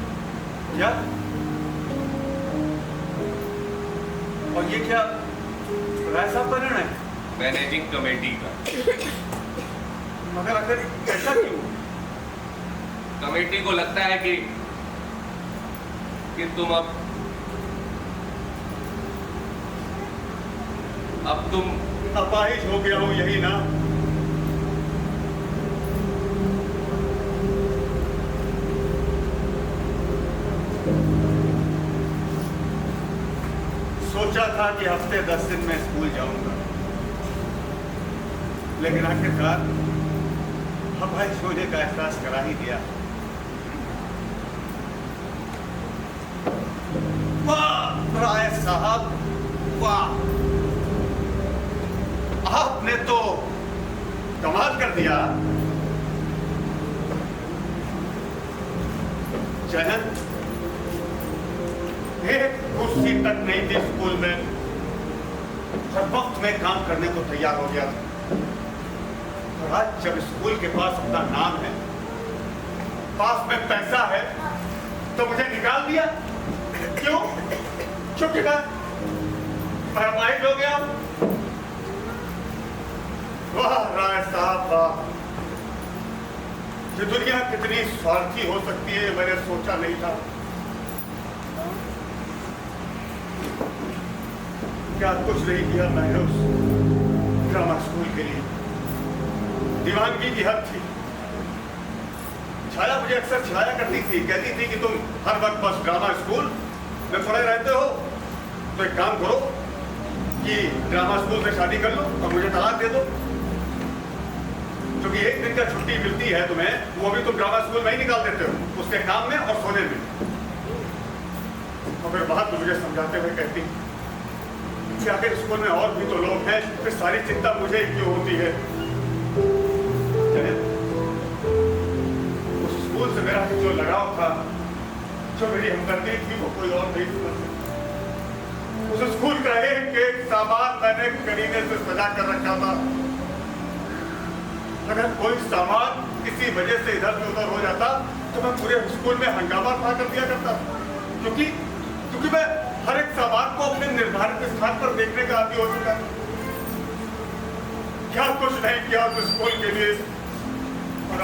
क्या? और ये क्या राय साहब का निर्णय? मैनेजिंग कमेटी का। मगर आखिर ऐसा क्यों? कमेटी को लगता है कि तुम अब तुम अपाहिज हो गया हूं, यही ना? सोचा था कि हफ्ते 10 दिन में स्कूल जाऊंगा, लेकिन आखिरकार अपाहिज होने का एहसास करा ही दिया। वाह राय साहब, वाह, आपने तो कमाल कर दिया। जयंत, एक कुर्सी तक नहीं थी स्कूल में, हर वक्त में काम करने को तैयार हो गया था। और आज जब स्कूल के पास अपना नाम है, पास में पैसा है, तो मुझे निकाल दिया। क्यों? क्योंकि मैं अपाहिज हो गया। वाह राय साहब, वाह, ये दुनिया कितनी स्वार्थी हो सकती है, मैंने सोचा नहीं था। क्या कुछ नहीं किया मैंने उस ड्रामा स्कूल के लिए। दीवानगी की हद थी। छाया मुझे अक्सर छाया करती थी, कहती थी कि तुम हर वक्त बस ड्रामा स्कूल में पड़े रहते हो, तो एक काम करो कि ड्रामा स्कूल से शादी कर लो और मुझे तलाक दे दो, क्योंकि एक दिन का छुट्टी मिलती है तुम्हें, वो भी तुम ड्रामा स्कूल में ही निकाल देते हो, उसके काम में और सोने में। और फिर बात तो मुझे समझाते हुए कहती कि आखिर स्कूल में और भी तो लोग हैं, फिर सारी चिंता मुझे ही क्यों होती है। उस स्कूल से मेरा जो लगाव था, जो मेरी हमदर्दी थी, वो कोई और नहीं समझ सकता। उस स्कूल का एक एक सामान मैंने करीने से सजा कर रखा था। अगर कोई सामान किसी वजह से इधर से उधर हो जाता, तो मैं पूरे स्कूल में हंगामा खड़ा कर दिया करता, क्योंकि मैं हर एक सामान को अपने निर्धारित स्थान पर देखने का आदी हो चुका है। क्या कुछ नहीं किया उस स्कूल के लिए, और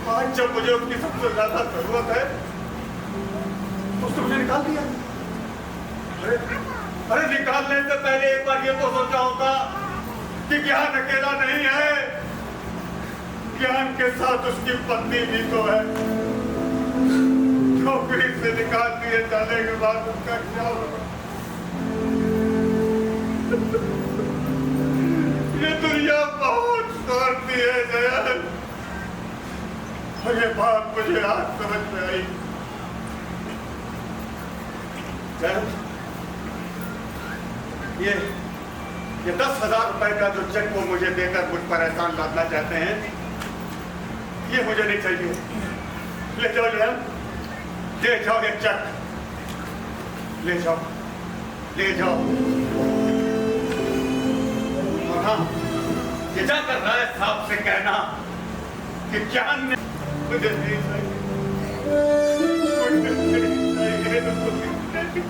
आज जब मुझे उसकी सबसे ज्यादा जरूरत है, तो उसने मुझे निकाल दिया। अरे निकालने से पहले एक बार ये तो सोचा होता कि ज्ञान अकेला नहीं है, ज्ञान के साथ उसकी पत्नी भी तो है। नौकरी से निकाल दिए जाने के बाद उसका क्या होगा? ये दुनिया बहुत स्वार्थी है जयंत, और ये बात मुझे आज समझ में आई। जयंत, ये 10,000 रुपए का जो चेक वो मुझे देकर मुझ पर एहसान लादना चाहते हैं, ये मुझे नहीं चाहिए। ले जाओ जयंत, ले जाओ ये चेक, ले जाओ, ले जाओ। और हाँ, ये जाकर राय साहब से कहना कि ज्ञान ने मुझे नहीं चाहिए, मुझे नहीं चाहिए।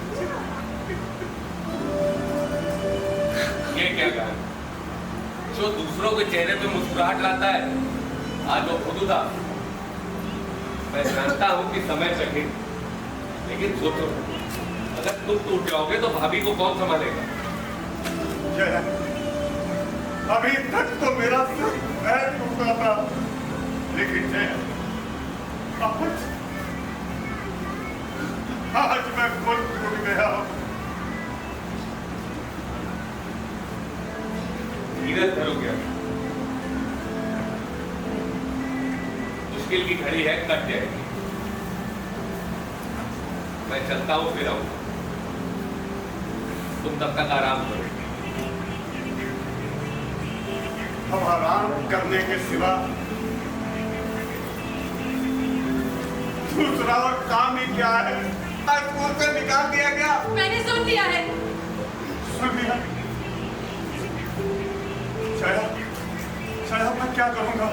ये क्या कहा? जो दूसरों के चेहरे पे मुस्कुराहट लाता है, आज वो खुद उदास। मैं जानता हूँ कि समय चले, लेकिन सोचो, अगर तुम टूट जाओगे तो भाभी को कौन संभालेगा? अभी तक तो मेरा सिर मैं टूटा था, लेकिन आज मैं खुद टूट गया। धीरज धरो क्या, मुश्किल की घड़ी है, कट जाएगी। मैं चलता हूँ, फिर आऊंगा, तुम तब तक आराम करो। अब आराम करने के सिवा दूसरा और काम ही क्या है? आज स्कूल से निकाल दिया गया। मैंने सुन लिया है। सुन लिया? शायद मैं क्या करूंगा?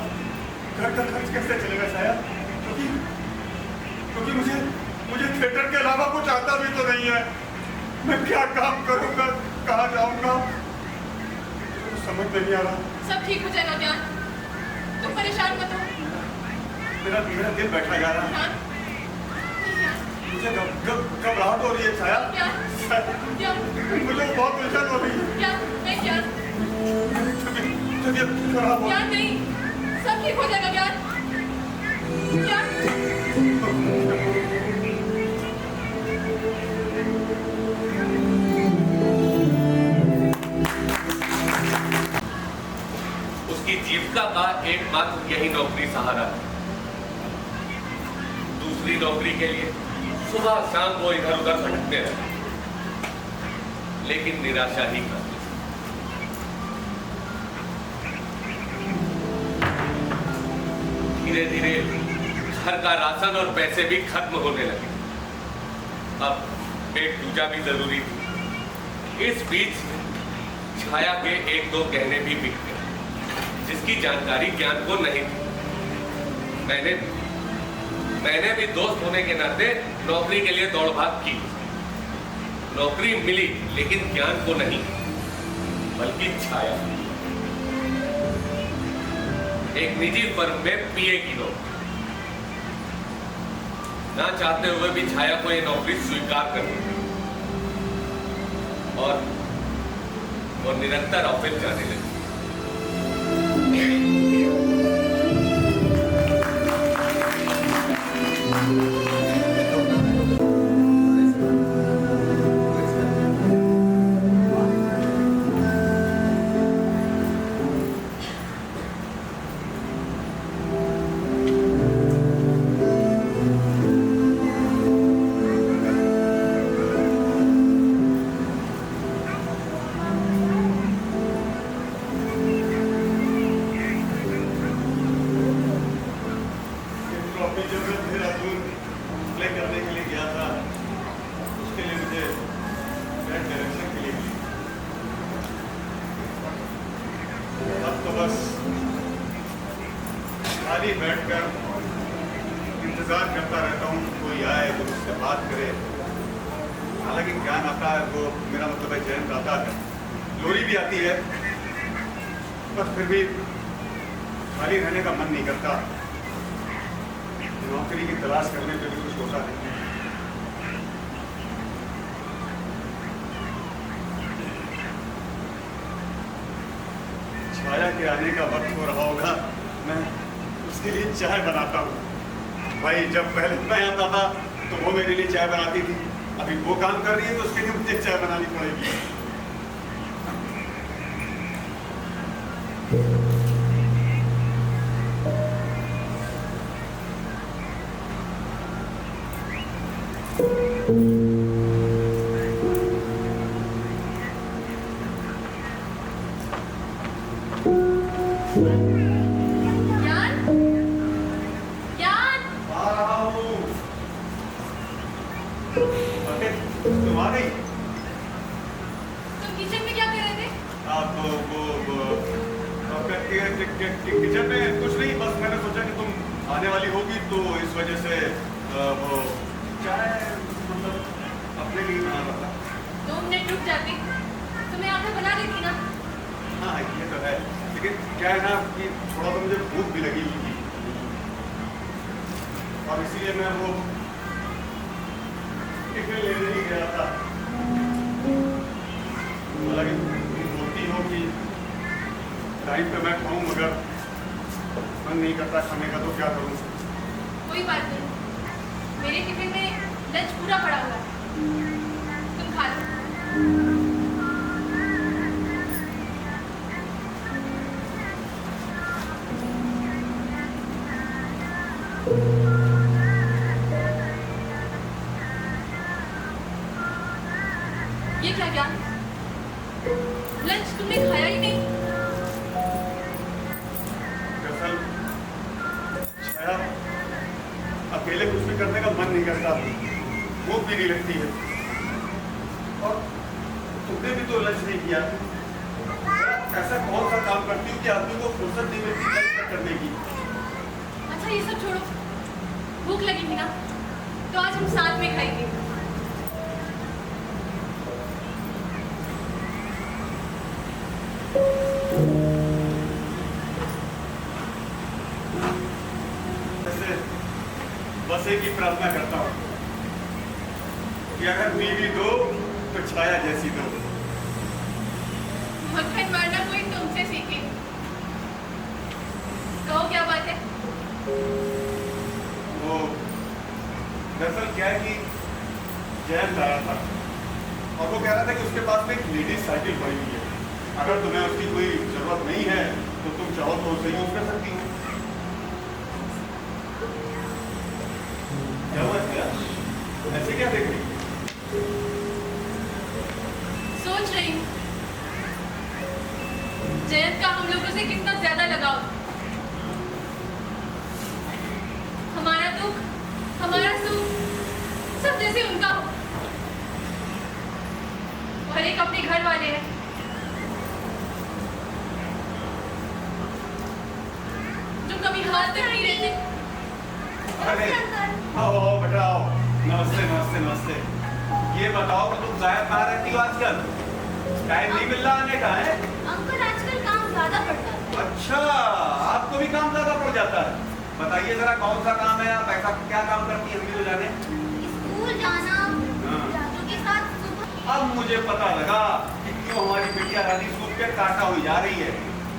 घर का खर्च कैसे चलेगा छाया? क्योंकि मुझे थिएटर के अलावा कुछ आता भी तो नहीं है। मैं क्या काम करूंगा, कहाँ जाऊंगा, तो समझ नहीं आ रहा। सब ठीक हो जाएगा ज्ञान, तुम परेशान मत हो। मेरा दिल बैठा जा रहा है। मुझे घबराहट हो रही है छाया। क्या? मुझे बहुत उलझन हो रही है। क्या? तबीयत खराब हो। ज्ञान नहीं, सब ठीक हो जाएगा ज्ञान। उसकी जीविका का एकमात्र यही नौकरी सहारा है। दूसरी नौकरी के लिए सुबह शाम वो इधर उधर भटकते रहे, लेकिन निराशा ही करते। धीरे धीरे घर का राशन और पैसे भी खत्म होने लगे। अब पेट पूजा भी जरूरी थी। इस बीच छाया के एक दो गहने भी बिक गए, जिसकी जानकारी ज्ञान को नहीं थी। मैंने भी दोस्त होने के नाते नौकरी के लिए दौड़ भाग की। नौकरी मिली, लेकिन ज्ञान को नहीं, बल्कि छाया। एक निजी फर्म में पीए की नौकरी। ना चाहते हुए भी छाया को यह नौकरी स्वीकार कर दी और वो निरंतर ऑफिस जाने लगी। बैठकर इंतजार करता रहता हूँ कोई आए तो उससे बात करे। हालांकि ज्ञान आता है, वो मेरा मतलब है जयंत आता है, लोरी भी आती है, पर फिर भी खाली रहने का मन नहीं करता। नौकरी की तलाश करने पे भी कुछ होता नहीं। छाया के आने का वक्त हो रहा होगा, मैं उसके लिए चाय बनाता हूँ। भाई जब पहले मैं आता था तो वो मेरे लिए चाय बनाती थी, अभी वो काम कर रही है तो उसके लिए मुझे चाय बनानी पड़ेगी। तुम आ गई? तुम किचन में क्या कर रहे थे? किचन में कुछ नहीं, बस मैंने सोचा कि तुम आने वाली होगी तो इस वजह से वो चाय मतलब अपने लिए बना रहा था। 2 मिनट रुक जाती तो मैं आकर बना देती ना। हाँ ये तो है, लेकिन क्या है ना कि थोड़ा तो मुझे भूख भी लगी हुई थी और इसीलिए मैं वो टिफिन लेने ही गया था। हालांकि बोलती हो कि टाइम पे मैं खाऊं, मगर मन नहीं करता खाने का, तो क्या करूं? कोई बात नहीं, मेरे टिफिन में लंच पूरा पड़ा हुआ है, तुम खा लो। ये क्या ज्ञान, लंच तुमने खाया ही नहीं? दरअसल छाया, अकेले कुछ भी करने का मन नहीं करता, भूख भी नहीं लगती है और तुमने भी तो लंच नहीं किया। ऐसा कौन सा काम करती हूँ कि आदमी को फुर्सत नहीं मिलती लंच करने की? अच्छा ये सब छोड़ो, भूख लगी थी ना, तो आज हम साथ में खाएंगे। वैसे बस एक ही प्रार्थना करता हूँ कि अगर बीवी दो तो छाया जैसी दो। मक्खन मारना कोई तुमसे सीखे। कहो क्या बात है? वो दरअसल क्या है कि जयंत आया था और वो कह रहा था कि उसके पास में एक लेडीज साइकिल पड़ी हुई है, अगर तुम्हें उसकी कोई जरूरत नहीं है तो तुम चाहो तो उसे यूज कर सकती हो। क्या हुआ क्या? ऐसे क्या देख रही? सोच रही हूँ जयंत का हम लोगों से कितना ज्यादा लगाव, हमारा दुख, हमारा सुख सब जैसे उनका हो। और एक अपने घर वाले हैं जो कभी हाथ तक नहीं रहते। अरे आओ आओ बेटा आओ, नमस्ते नमस्ते नमस्ते। ये बताओ कि तुम जायद कहाँ रहती हो आजकल? टाइम नहीं मिल रहा आने का है? अंकल आजकल काम ज्यादा पड़ता है। अच्छा, आपको भी काम ज्यादा पड़ जाता है। बताइए जरा कौन सा काम है, आप ऐसा क्या काम करती है, हम भी तो जाने। स्कूल जाना, हाँ। चाचू के साथ सुबह। अब मुझे पता लगा कि क्यों हमारी बिटिया रानी सूख के काटा हुई जा रही है।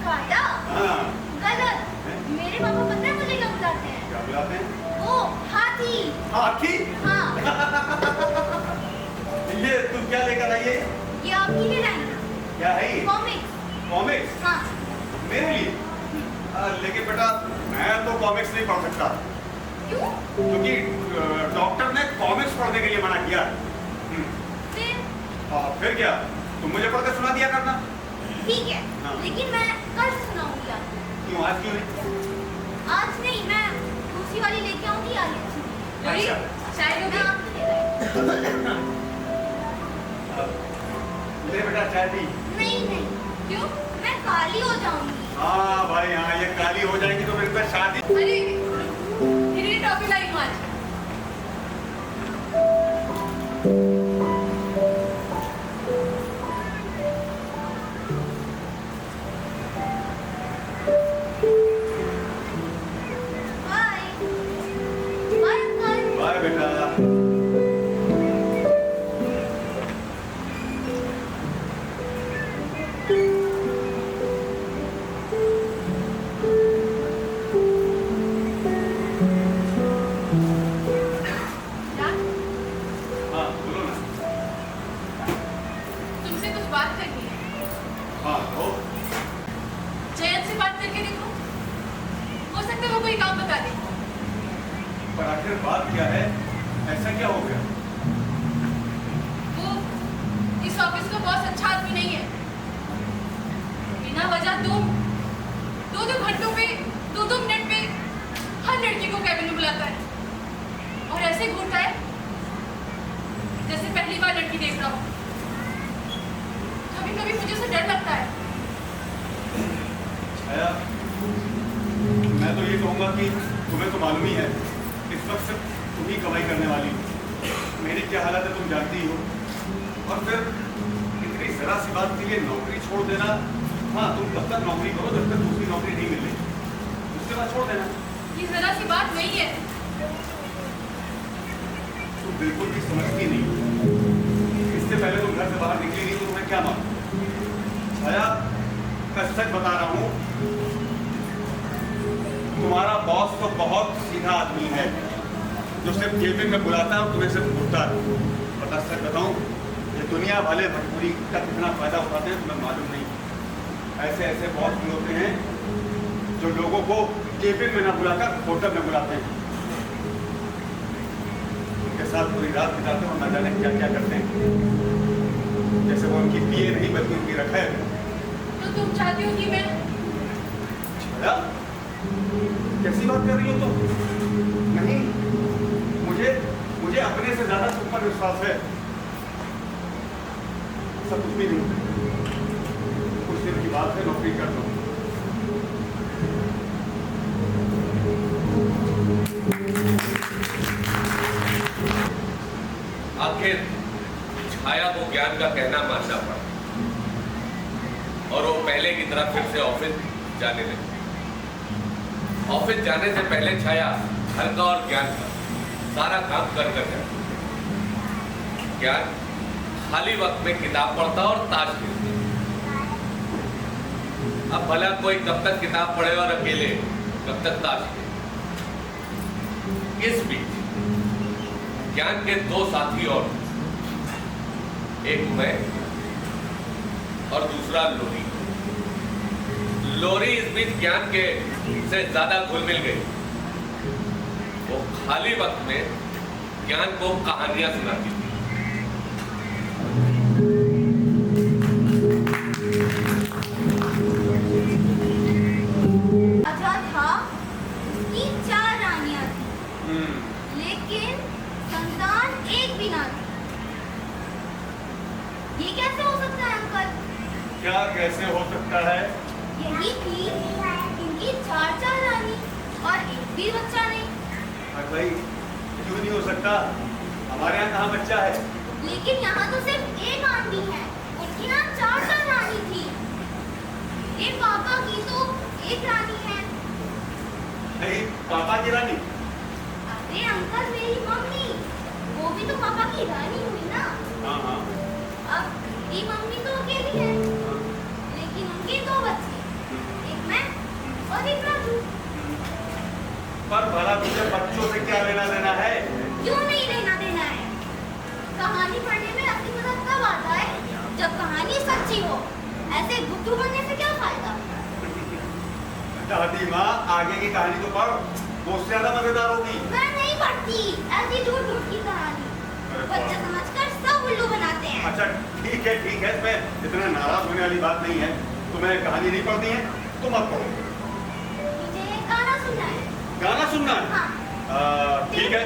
काटा? हाँ। गलत। मेरे पापा पता है मुझे क्या बुलाते हैं? क्या बुलाते हैं? वो हाथी। हाथी? हाँ। ये तुम क्या लेकर आई है? ये आपके लिए लाई हूँ। क्या है ये? कॉमिक्स। कॉमिक्स? हाँ। मेरे लिए? लेकिन बेटा मैं तो कॉमिक्स नहीं पढ़ सकता क्यों? क्योंकि डॉक्टर ने कॉमिक्स पढ़ने के लिए मना किया। फिर क्या, तुम मुझे पढ़ के सुना दिया करना। ठीक है, हाँ। लेकिन मैं कल से सुनाऊंगी आपको। क्यों, आज क्यों नहीं? आज नहीं, मैं दूसरी वाली लेके आऊंगी आज अच्छी। अच्छा। चाय मैं लोगे? आपको दे रही ले बेटा चाय पी। हूँ। नहीं नहीं, क्यों? मैं काली हो जाऊंगी। हाँ भाई हाँ, ये काली हो जाएगी तो फिर मैं शादी। अरे मेरी टॉफी लाई हूँ आज। Bye bye uncle. बाय बेटा। यार, हाँ बोलो ना। तुमसे कुछ बात करनी है। हाँ हो। जयंत से बात करके देखो, हो सकता है वो कोई काम बता दे। पर आखिर बात क्या है, ऐसा क्या हो गया? वो इस ऑफिस का बॉस अच्छा आदमी नहीं है। बिना वजह दो घंटों पे, दो मिनट पे हर लड़की को कैबिन में बुलाता है और ऐसे घूरता है जैसे पहली बार लड़की देख रहा हो। कभी कभी मुझे उसे डर लगता है। छाया, मैं तो ये कहूँगा कि तुम्हें तो मालूम ही है इस वक्त सिर्फ तुम ही कमाई करने वाली हो। मेरी क्या हालत है तुम जानती ही हो। और फिर इतनी जरा सी बात के लिए नौकरी छोड़ देना। हाँ तुम तब तक नौकरी करो जब तक दूसरी नौकरी नहीं मिल रही, उसके बाद छोड़ देना। ये जरा सी बात नहीं है। तुम बिल्कुल भी समझती नहीं। इससे पहले तुम घर से बाहर निकली नहीं तो तुम्हें क्या मालूम। छाया मैं सच बता रहा हूँ, तुम्हारा बॉस तो बहुत सीधा आदमी है जो सिर्फ केबिन में बुलाता है और तुम्हें सिर्फ घूरता है। बता सच बताऊं, ये दुनिया वाले मजबूरी का कितना फायदा उठाते हैं तुम्हें मालूम नहीं। ऐसे ऐसे बॉस भी होते हैं जो लोगों को केबिन में ना बुलाकर होटल में बुलाते हैं, उनके साथ पूरी रात बिताते हैं और न जाने क्या क्या करते हैं, जैसे वो उनकी पिए नहीं बल्कि उनकी रखा है। तो तुम चाहती हो कि मैं छाया, कैसी बात कर रही हो तुम? नहीं, मुझे अपने से ज्यादा तुम पर विश्वास है। सब कुछ भी नहीं, कुछ दिन की बात है, नौकरी कर दो। ज्ञान का कहना मानना पड़ा और वो पहले की तरह फिर से ऑफिस जाने लगी। ऑफिस जाने से पहले छाया घर का और ज्ञान का सारा काम कर जाए। ज्ञान खाली वक्त में किताब पढ़ता और ताश खेलता। अब भला कोई कब तक किताब पढ़े और अकेले कब तक ताश खेले। इस बीच ज्ञान के दो साथी और, एक मैं और दूसरा लोरी। लोरी इस बीच ज्ञान के से ज्यादा घुल मिल गई। वो खाली वक्त में ज्ञान को कहानियां सुनाती थी। अच्छा था कि 4 रानियां थी, लेकिन संतान एक भी ना थी। ये कैसे हो सकता है अंकल? क्या कैसे हो सकता है? यही थी इनकी 4 रानी और एक भी बच्चा नहीं। अरे भाई क्यों नहीं हो सकता? हमारे यहाँ कहाँ बच्चा है? लेकिन यहाँ तो सिर्फ एक आंटी है, उनकी ना 4 रानी थी। ये पापा की तो एक रानी है। नहीं, पापा की रानी? अरे अंकल, मेरी मम्मी, वो भी तो पापा की रानी हुई ना। हाँ हाँ। अब मेरी मम्मी तो अकेली है, लेकिन उनके 2 बच्चे, एक मैं और एक राजू। पर भला तुझे बच्चों से क्या लेना देना है? क्यों नहीं लेना देना है? कहानी पढ़ने में असली मजा तब आता है जब कहानी सच्ची हो। ऐसे गुप्तू बनने से क्या फायदा? दादी माँ, आगे की कहानी तो पढ़, वो उससे ज्यादा मजेदार होगी। मैं नहीं पढ़ती ऐसी झूठ की कहानी। बच्चे समझकर सब उल्लू बनाते हैं। अच्छा ठीक है, इसमें इतना नाराज होने वाली बात नहीं है। तुम्हें कहानी नहीं पढ़ती है तो मत पढ़ो। मुझे गाना सुनना है। गाना सुनना है? हाँ। ठीक है,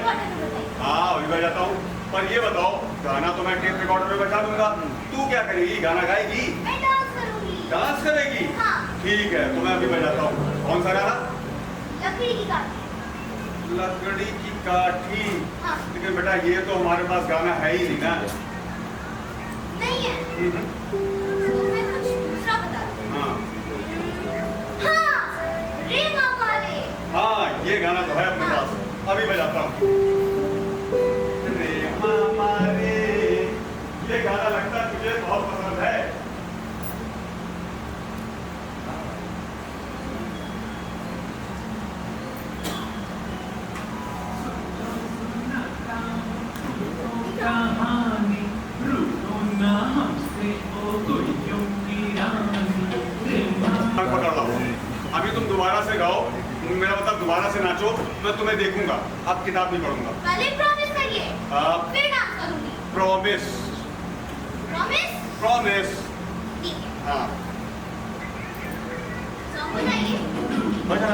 हाँ अभी मैं जाता हूँ। पर ये बताओ, गाना तो मैं टेप रिकॉर्डर में बजा दूंगा, तू क्या करेगी? गाना गाएगी? मैं डांस करूंगी। डांस करेगी? हाँ। ठीक है, तो मैं अभी बजाता हूँ। कौन सा गाना? लकड़ी की काठी। लकड़ी की काठी? हाँ। लेकिन बेटा ये तो हमारे पास गाना है ही नहीं ना। नहीं है तो मैं कुछ दूसरा बता दूँ। हाँ हाँ, रे मामा रे। हाँ, ये गाना तो है अपने पास, अभी बजाता हूँ। रे मामा रे, ये गाना लगता है तुझे बहुत पसंद है। पकड़ लो, अभी तुम दोबारा से गाओ, मेरा मतलब दोबारा से नाचो, मैं तुम्हें देखूंगा। अब किताब नहीं पढ़ूंगा। पहले प्रॉमिस करिए, फिर डांस करूंगी। प्रॉमिस? प्रॉमिस? प्रॉमिस। ठीक है। हाँ सॉन्ग बनाइए। बजा।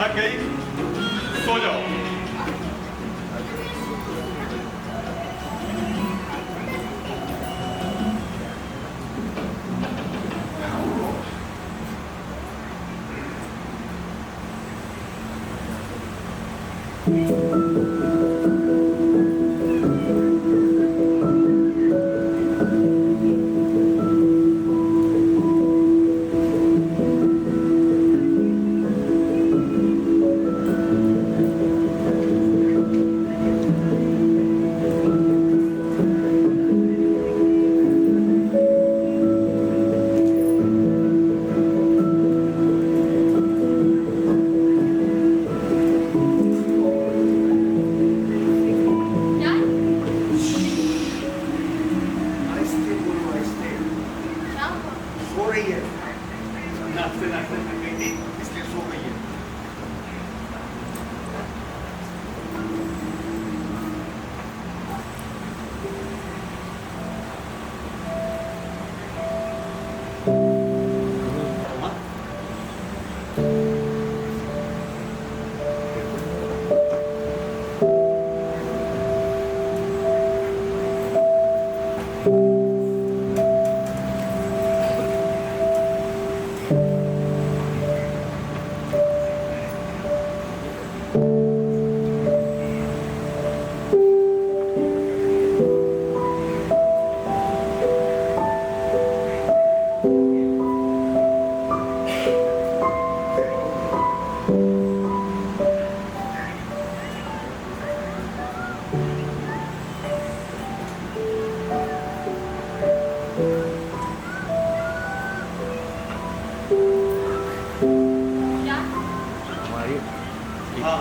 थक गई? सो जाओ। हाँ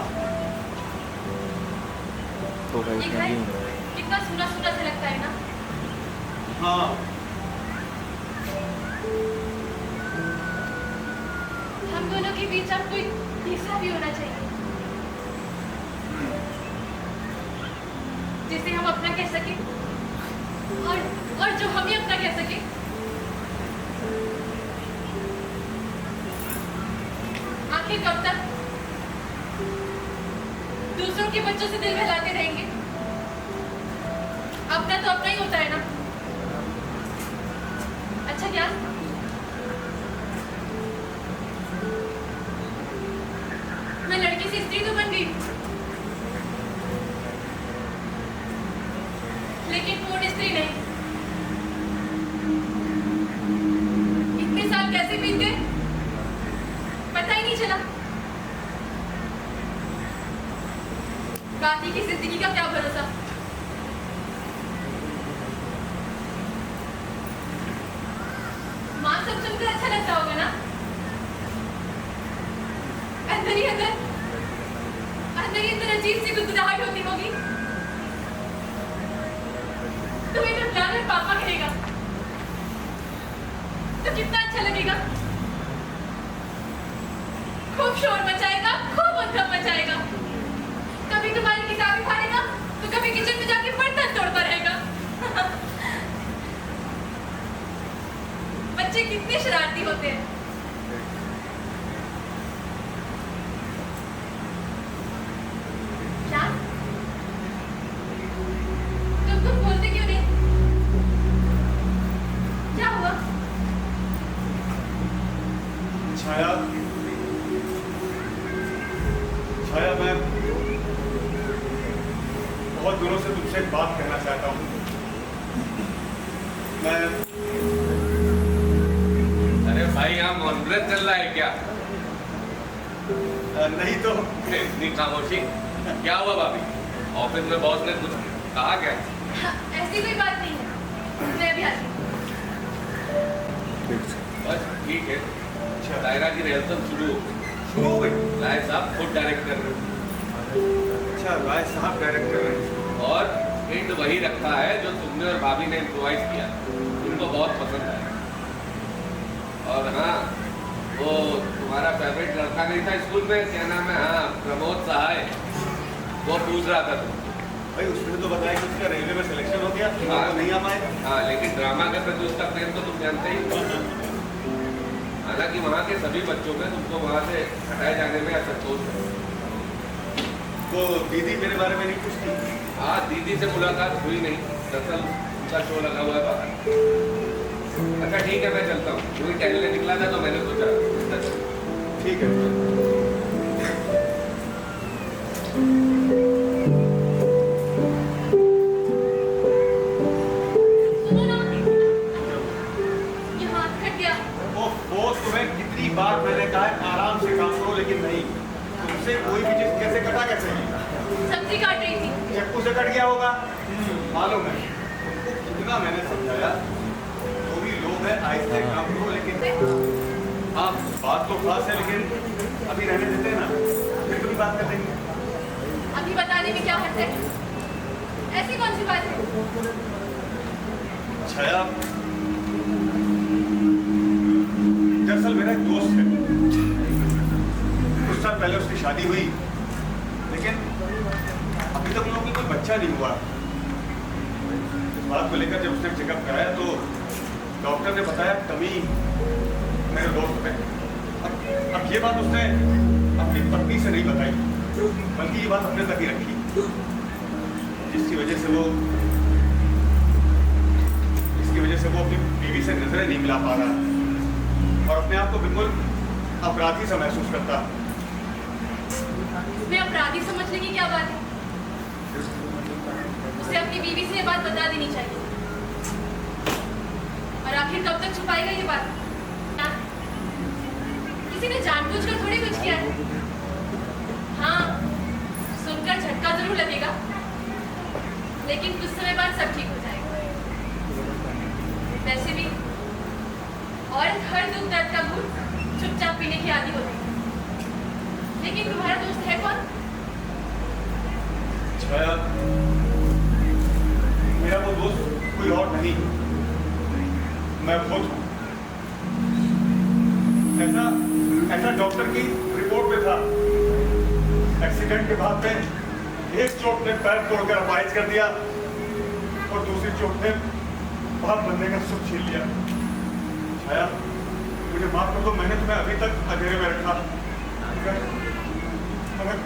ये घर कितना सूना सूना सा लगता है ना। हाँ हम दोनों के बीच अब कोई तीसरा भी होना चाहिए, जिसे हम अपना कह सके और जो हमें अपना कह सके। आखिर कब तक दूसरों के बच्चों से दिल बहलाते रहेंगे? अपना तो अपना ही होता है ना। अच्छा क्या मैं लड़की से स्त्री तो बन गई, लेकिन पूर्ण स्त्री नहीं। इतने साल कैसे बीत गए पता ही नहीं चला। बाकी की जिंदगी का क्या भरोसा। माँ सब सुनकर अच्छा लगता होगा ना। अंदर ही अंदर अजीब सी गुदगुदाहट होती होगी। तुम्हें जब जाकर पापा कहेगा तो कितना अच्छा लगेगा। खूब शोर मचाएगा, खूब उद्गम मचाएगा। कभी तुम्हारी किताबें फाड़ेगा तो कभी किचन में जाके बर्तन तोड़ता रहेगा। बच्चे कितने शरारती होते हैं। क्या तुम कुछ बोलते क्यों नहीं? क्या हुआ? छाया छाया मैं बहुत दिनों से तुमसे एक बात कहना चाहता हूँ। मैं अरे भाई यहाँ मौनव्रत चल रहा है क्या? नहीं तो इतनी खामोशी क्या हुआ भाभी? ऑफिस में बॉस ने कुछ कहा क्या? ऐसी कोई बात नहीं है, मैं भी आती हूँ। बस ठीक है। अच्छा दायरा की रिहर्सल शुरू हो गई। राय साहब खुद डायरेक्ट कर रहे हैं अच्छा राय साहब डायरेक्ट कर रहे हैं। और हिंट वही रखा है जो तुमने और भाभी ने इम्प्रोवाइज किया। उनको बहुत पसंद आया। और हाँ, वो तुम्हारा फेवरेट लड़का नहीं था स्कूल में, क्या नाम है? हाँ, प्रमोद सहाय। वो पूछ रहा था तुम। भाई उसने तो बताया कि उसका रेलवे में सिलेक्शन हो गया, हाँ। तो नहीं आ पाए। हाँ, लेकिन ड्रामा के प्रति उसका प्रेम तो तुम जानते ही हो। हालांकि वहाँ के सभी बच्चों में तुमको वहाँ से हटाए जाने में असंतोष है। वो दीदी मेरे बारे में नहीं पूछती। हाँ, दीदी से मुलाकात हुई नहीं, दरअसल उनका शो लगा हुआ है बाहर। अच्छा ठीक है, मैं चलता हूँ। क्योंकि टहलने निकला था तो मैंने सोचा ठीक है। सुनो ना, ये हाथ कट गया। वो तुम्हें कितनी बार मैंने कहा है आराम से काम करो, लेकिन नहीं। तुमसे कोई भी चीज कैसे कटा कैसे नहीं। सब्जी काट रही थी। चक्कू से कट गया होगा, मालूम है। तुमको कितना मैंने समझाया, जो भी लोग हैं आहिस्ते काम करो, लेकिन हाँ बात तो खास है, लेकिन अभी रहने देते हैं ना, फिर कभी बात कर लेंगे। अभी बताने में क्या हर्ज है? ऐसी कौन सी बात है? छाया दरअसल मेरा एक दोस्त है। कुछ साल पहले उसकी शादी हुई, लेकिन अभी तक उन लोगों की कोई बच्चा नहीं हुआ। इस बात को लेकर जब उसने चेकअप कराया तो डॉक्टर ने बताया कमी मेरे दोस्त पे। अब ये बात उसने अपनी पत्नी से नहीं बताई, बल्कि ये बात अपने तक ही रखी, जिसकी वजह से वो अपनी बीवी से नजरें नहीं मिला पा रहा और अपने आप को बिल्कुल अपराधी सा महसूस करता। मैं अपराधी समझने की क्या बात है? उसे अपनी बीवी से ये बात बता देनी चाहिए। और आखिर कब तक छुपाएगा ये बात? किसी ने जानबूझकर थोड़ी कुछ किया है। हाँ, सुनकर झटका जरूर लगेगा, लेकिन कुछ समय बाद सब ठीक हो जाएगा। वैसे भी औरत हर दुख दर्द का घूंट चुपचाप पीने की आदी होती है, लेकिन तुम्हारा दोस्त है कौन? छाया, मेरा वो दोस्त कोई और नहीं, मैं खुद हूं। ऐसा डॉक्टर की रिपोर्ट में था। एक्सीडेंट के बाद में एक चोट ने पैर तोड़कर अपाहिज कर दिया और दूसरी चोट ने बाप बनने का सुख छीन लिया। छाया, मुझे माफ कर दो, मैंने तुम्हें अभी तक अंधेरे में रखा, मगर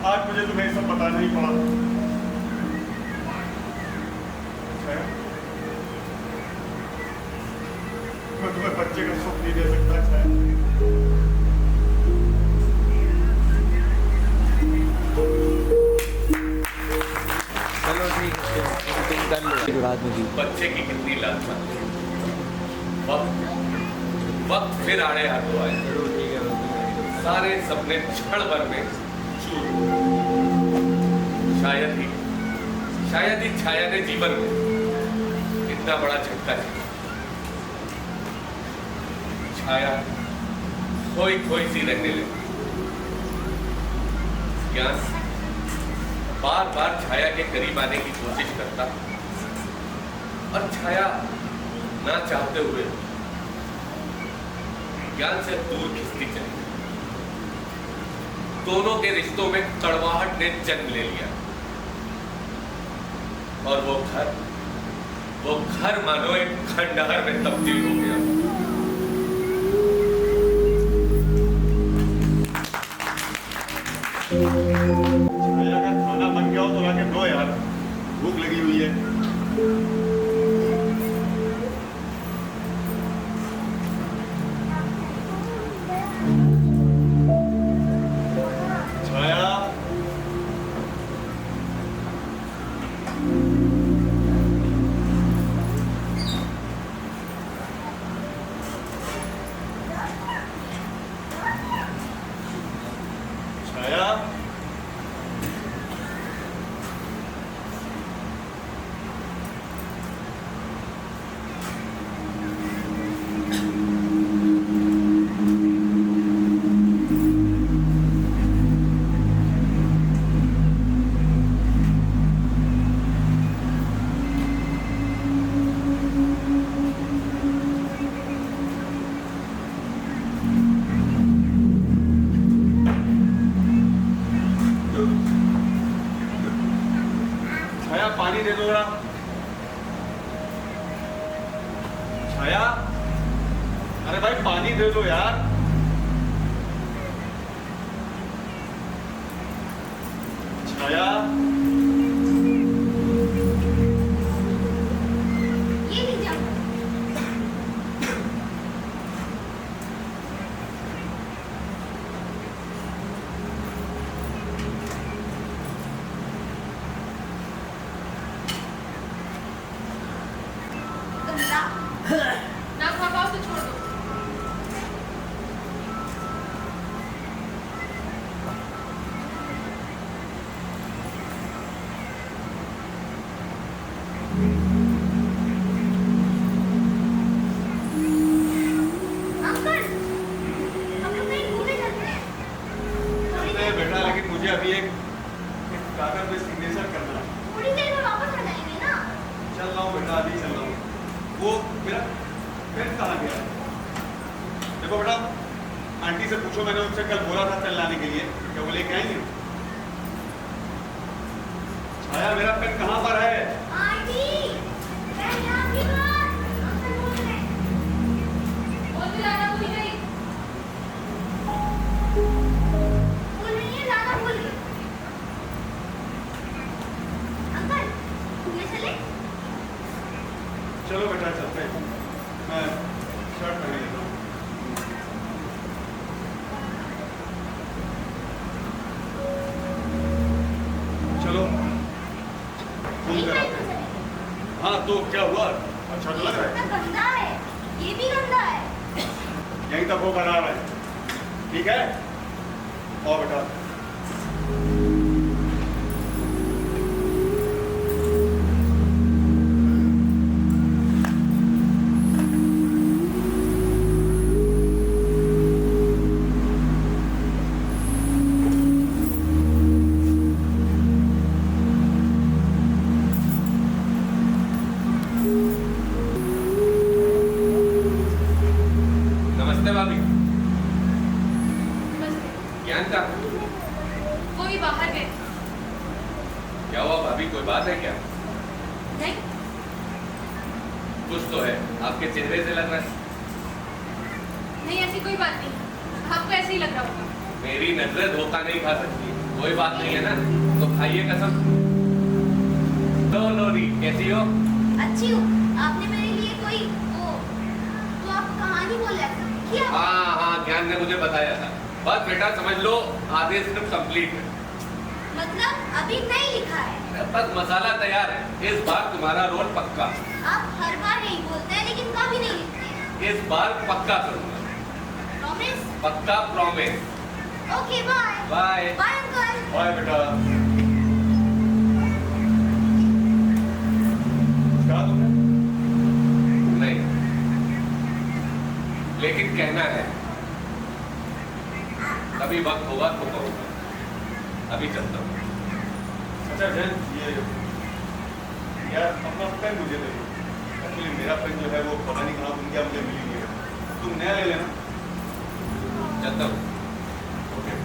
आज मुझे तुम्हें सब बताना ही पड़ा। छाया, मैं तुम्हें बच्चे का सुख नहीं दे सकता। छाया, चलो ठीक है, तुम कर लो बाद में भी। बच्चे की कितनी लालसा। वक्त फिर आड़े हाथों आए। चलो ठीक है, सारे सपने क्षण भर में चूर। शायद ही छाया ने जीवन में इतना बड़ा झटका दिया। छाया खोई खोई सी रहने लगी। ज्ञान बार बार छाया के करीब आने की कोशिश करता और छाया ना चाहते हुए ज्ञान से दूर खिसती चली। दोनों के रिश्तों में कड़वाहट ने जन्म ले लिया और वो घर मानो एक खंडहर में तब्दील हो गया। अगर खाना बन गया हो तो लाके दो यार, भूख लगी हुई है। छाया, छाया, छाया, पानी दे दो जरा। छाया, अरे भाई पानी दे दो यार। छाया, ये लीजिए। गंदा। ना खा पाओ तो छोड़ दो। अंकल, हम लोग कहीं घूमने चलते हैं। चलते हैं बेटा, लेकिन मुझे अभी एक कागज पे सिग्नेचर करना है। थोड़ी देर में वापस आ जाएंगे ना। चल रहा हूँ बेटा, अभी चल रहा हूँ। वो मेरा पेन कहाँ गया है? देखो बेटा, आंटी से पूछो, मैंने उनसे कल बोला था पेन लाने के लिए, क्या वो लेके आएंगे? छाया, मेरा पेन कहाँ पर है? आंटी, मैं यहाँ की बात। अंकल बोल रहे हैं। बोलते लाना भूल गई। बोल रही है लाना भूल गई। अंकल, घूमने चले? चलो बेटा चलते हैं। मैं शर्ट पहन लेता हूँ। चलो घूम नहीं कर मैं आते तो हैं। चले। हाँ तो क्या हुआ? अच्छा तो लग रहा कितना गंदा है। ये भी गंदा है। है, यहीं तक वो बना रहा है। ठीक है, और बेटा कुछ तो है, आपके चेहरे से लग रहा है। नहीं, ऐसी कोई बात नहीं, आपको ऐसे ही लग रहा होगा। मेरी नजरें धोखा नहीं खा सकती, कोई बात नहीं है ना, तो खाइए कसम। लो लोरी, कैसी हो? अच्छी हूँ। आपने मेरे लिए कोई वो तो आप कहानी बोल रहे थे क्या? हाँ, ज्ञान ने मुझे बताया था। बस बेटा समझ लो, आधे स्क्रिप्ट कंप्लीट है। मतलब अभी नहीं लिखा है? बस मसाला तैयार है, इस बार तुम्हारा रोल पक्का। आप हर बार नहीं बोलते हैं लेकिन कभी नहीं लिखते। इस बार पक्का करूंगा। प्रॉमिस? पक्का promise. Okay, bye. Bye. Bye uncle. Bye बेटा। कहा तुमने? नहीं, लेकिन कहना है, कभी वक्त होगा तो कहूंगा। अभी चलता हूँ। अच्छा जैन, ये यार अपना पेन मुझे दे दो। एक्चुअली मेरा पेन जो है वो पता नहीं कहाँ गुम गया, मुझे मिल ही नहीं रहा। तुम नया ले लेना। चलता हूँ। ओके।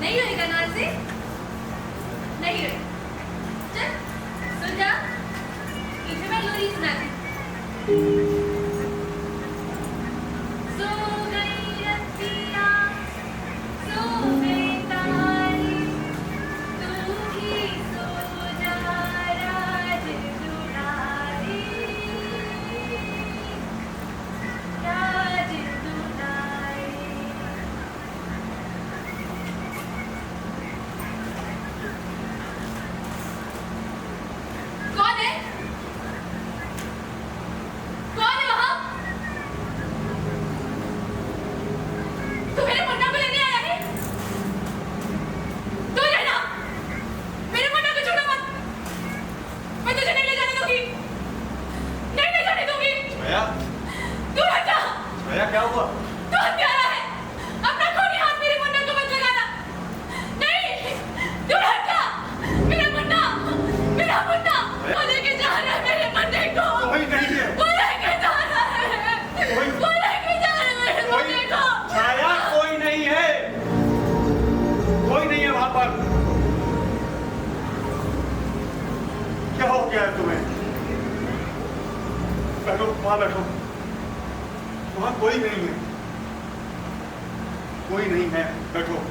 नहीं होएगा ना से? नहीं होएगा। चल, सुन जा। इसे मैं लोरी सुनाती। सो गई रतिया, सो बेतारी, तू ही सो जा राज दुलारी, राज दुलारी। कौन है? कौन है वहाँ? तू मेरे मुन्ना को लेने आया है? तू रहना, मेरे मुन्ना को छोड़ो मत। मैं तुझे नहीं ले जाने दूंगी, नहीं ले जाने दूंगी। छाया, तू हट जा। छाया क्या हुआ? तू हत्यारा है, अपना खूनी हाथ मेरे मुन्ना को मत लगाना। नहीं, तू हट जा। मेरा मुन्ना, मेरा मुन्ना, वो लेके जा रहा है मेरे मुन्ने को। कोई नहीं है। वो लेके जा रहा है, कोई- वो लेके जा रहा है मेरे मुन्ने को। छाया कोई नहीं है, कोई नहीं है वहां पर। क्या हो गया है तुम्हें? बैठो, वहां बैठो। वहां कोई नहीं है, कोई नहीं है, बैठो।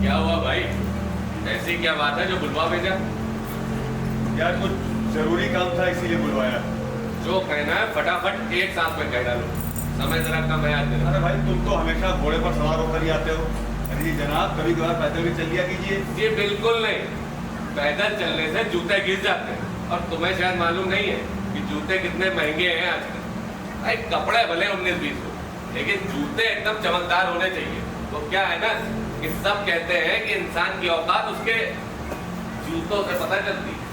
क्या हुआ भाई? ऐसी क्या बात है जो बुलवा भेजा? यार कुछ जरूरी काम था इसीलिए बुलवाया। जो कहना है फटाफट एक साथ में कह डालो, समय जरा कम है याद अरे भाई तुम तो हमेशा घोड़े पर सवार होकर ही आते हो। अरे जनाब कभी कभार पैदल भी चल लिया कीजिए। ये बिल्कुल नहीं, पैदल चलने से जूते गिर जाते हैं, और तुम्हें शायद मालूम नहीं है कि जूते कितने महंगे हैं आजकल। भाई कपड़े भले 19-20 हो, लेकिन जूते एकदम चमकदार होने चाहिए। तो क्या है ना कि सब कहते हैं कि इंसान की औकात उसके जूतों से पता चलती है।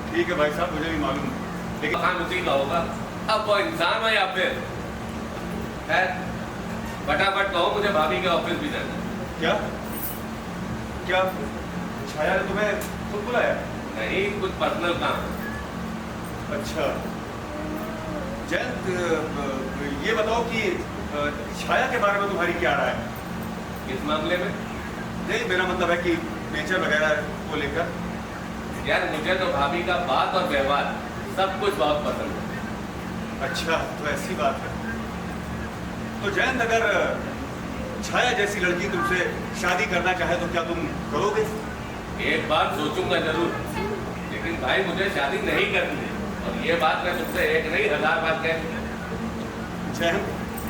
ठीक है भाई साहब, मुझे भी मालूम है, लेकिन खान उसी का होगा, अब वो इंसान हो या फिर खैर। फटाफट कहो, मुझे भाभी के ऑफिस भी जाना है। क्या क्या छाया ने तुम्हें खुद बुलाया? नहीं, कुछ पर्सनल काम है। अच्छा जयंत, ये बताओ कि छाया के बारे में तुम्हारी क्या राय है? किस मामले में? नहीं, मेरा मतलब है कि नेचर वगैरह को लेकर। यार मुझे तो भाभी का बात और व्यवहार सब कुछ बहुत पसंद है। अच्छा तो ऐसी बात है। तो जयंत, अगर छाया जैसी लड़की तुमसे शादी करना चाहे तो क्या तुम करोगे? एक बार सोचूंगा जरूर, लेकिन भाई मुझे शादी नहीं करनी है, और ये बात मैं तुमसे एक नहीं 1000 बार कह चुका। जयंत,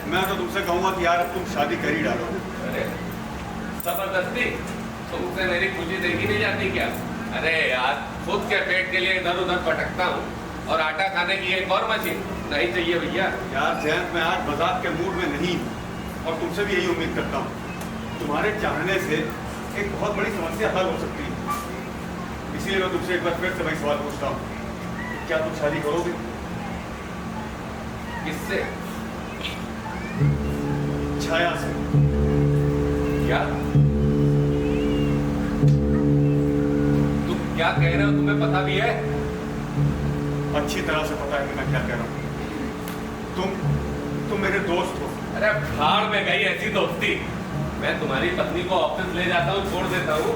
मैं तो तुमसे कहूंगा कि यार तुम शादी कर ही डालो। अरे जबरदस्ती? तुमसे मेरी खुशी देखी नहीं जाती क्या? अरे यार, खुद के पेट के लिए इधर उधर भटकता हूँ और आटा खाने की एक और मशीन नहीं चाहिए भैया। यार जयंत, मैं आज मजाक के मूड में नहीं हूं और तुमसे भी यही उम्मीद करता हूँ। तुम्हारे चाहने से एक बहुत बड़ी समस्या हल हो सकती है, इसीलिए मैं तुमसे एक बार फिर से वही सवाल पूछता हूँ, क्या तुम शादी करोगे? किससे? छाया से। क्या तुम क्या कह रहे हो? तुम्हें पता भी है? अच्छी तरह से पता है कि मैं क्या कह रहा हूँ। तुम मेरे दोस्त हो। अरे भाड़ में गई ऐसी दोस्ती। मैं तुम्हारी पत्नी को ऑफिस ले जाता हूँ, छोड़ देता हूँ।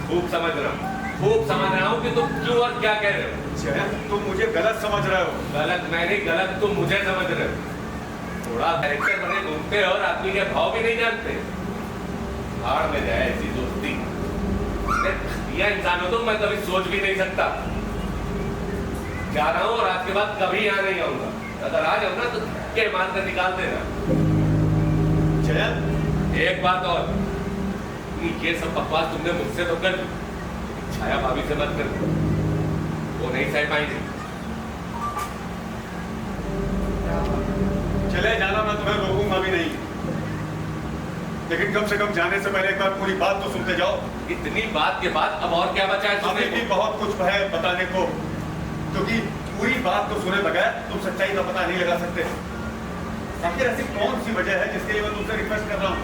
खूब समझ रहा हूँ कि तुम क्यों और क्या कह रहे हो। जयंत, तुम मुझे गलत समझ रहे हो। गलत मैं नहीं, गलत तुम मुझे समझ रहे हो। थोड़ा कैरेक्टर बने घूमते हो और आदमी के भाव भी नहीं जानते। भाड़ में जाए ऐसी दोस्ती। यह इंसान हो तो मैं कभी सोच भी नहीं सकता। जा रहा हूँ और आज के बाद कभी यहाँ नहीं आऊंगा। अगर आ जाऊँ ना तो के मार कर निकाल देना। जयंत, एक बात और, ये सब बकवास तुमने मुझसे तो कर ली, छाया भाभी से मत कर, वो नहीं सह पाएंगे। चले जाना, मैं तुम्हें रोकूंगा भी नहीं, लेकिन कम से कम जाने से पहले एक बार पूरी बात तो सुनते जाओ। इतनी बात के बाद अब और क्या बचा है अभी सुनने भी को? बहुत कुछ है बताने को, क्योंकि पूरी बात तो सुने बगैर तुम सच्चाई का पता नहीं लगा सकते। आखिर ऐसी कौन सी वजह है जिसके लिए मैं तुमसे रिक्वेस्ट कर रहा हूँ?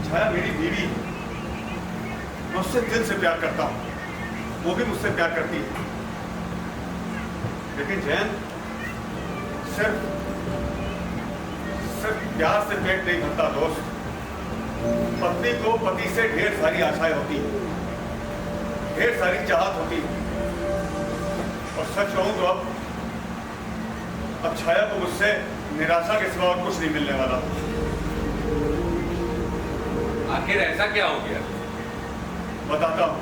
छाया मेरी बीवी, मैं उससे दिल से प्यार करता हूँ, वो भी मुझसे प्यार करती है, लेकिन जयंत, सिर्फ प्यार से पेट नहीं भरता दोस्त। पत्नी को पति से ढेर सारी आशाएं होती है, ढेर सारी चाहत होती है, और सच कहूं तो अब छाया को मुझसे निराशा के सिवा और कुछ नहीं मिलने वाला। आखिर ऐसा क्या हो गया? बताता हूं,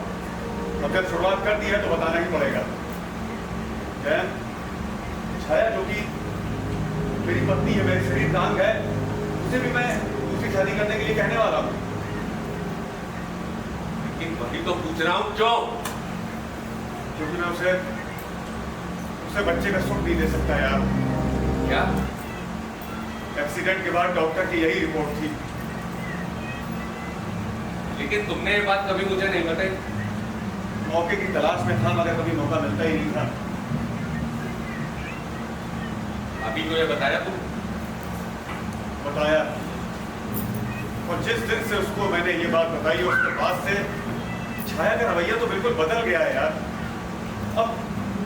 अब जब शुरुआत कर दी है तो बताना ही पड़ेगा। जयंत, छाया जो कि मेरी पत्नी है, मेरी शरीर का अंग है, उसे भी मैं दूसरी शादी करने के लिए कहने वाला हूं। लेकिन वही तो पूछ रहा हूं, क्यों? क्योंकि मैं उसे बच्चे का सुख नहीं दे सकता यार। क्या? एक्सीडेंट के बाद डॉक्टर की यही रिपोर्ट थी। लेकिन तुमने ये बात कभी मुझे नहीं बताई। मौके की तलाश में था, मगर कभी मौका मिलता ही नहीं था। अभी तो ये बताया तुम? बताया, और जिस दिन से उसको मैंने ये बात बताई, उसके बाद से छाया का रवैया तो बिल्कुल बदल गया है यार।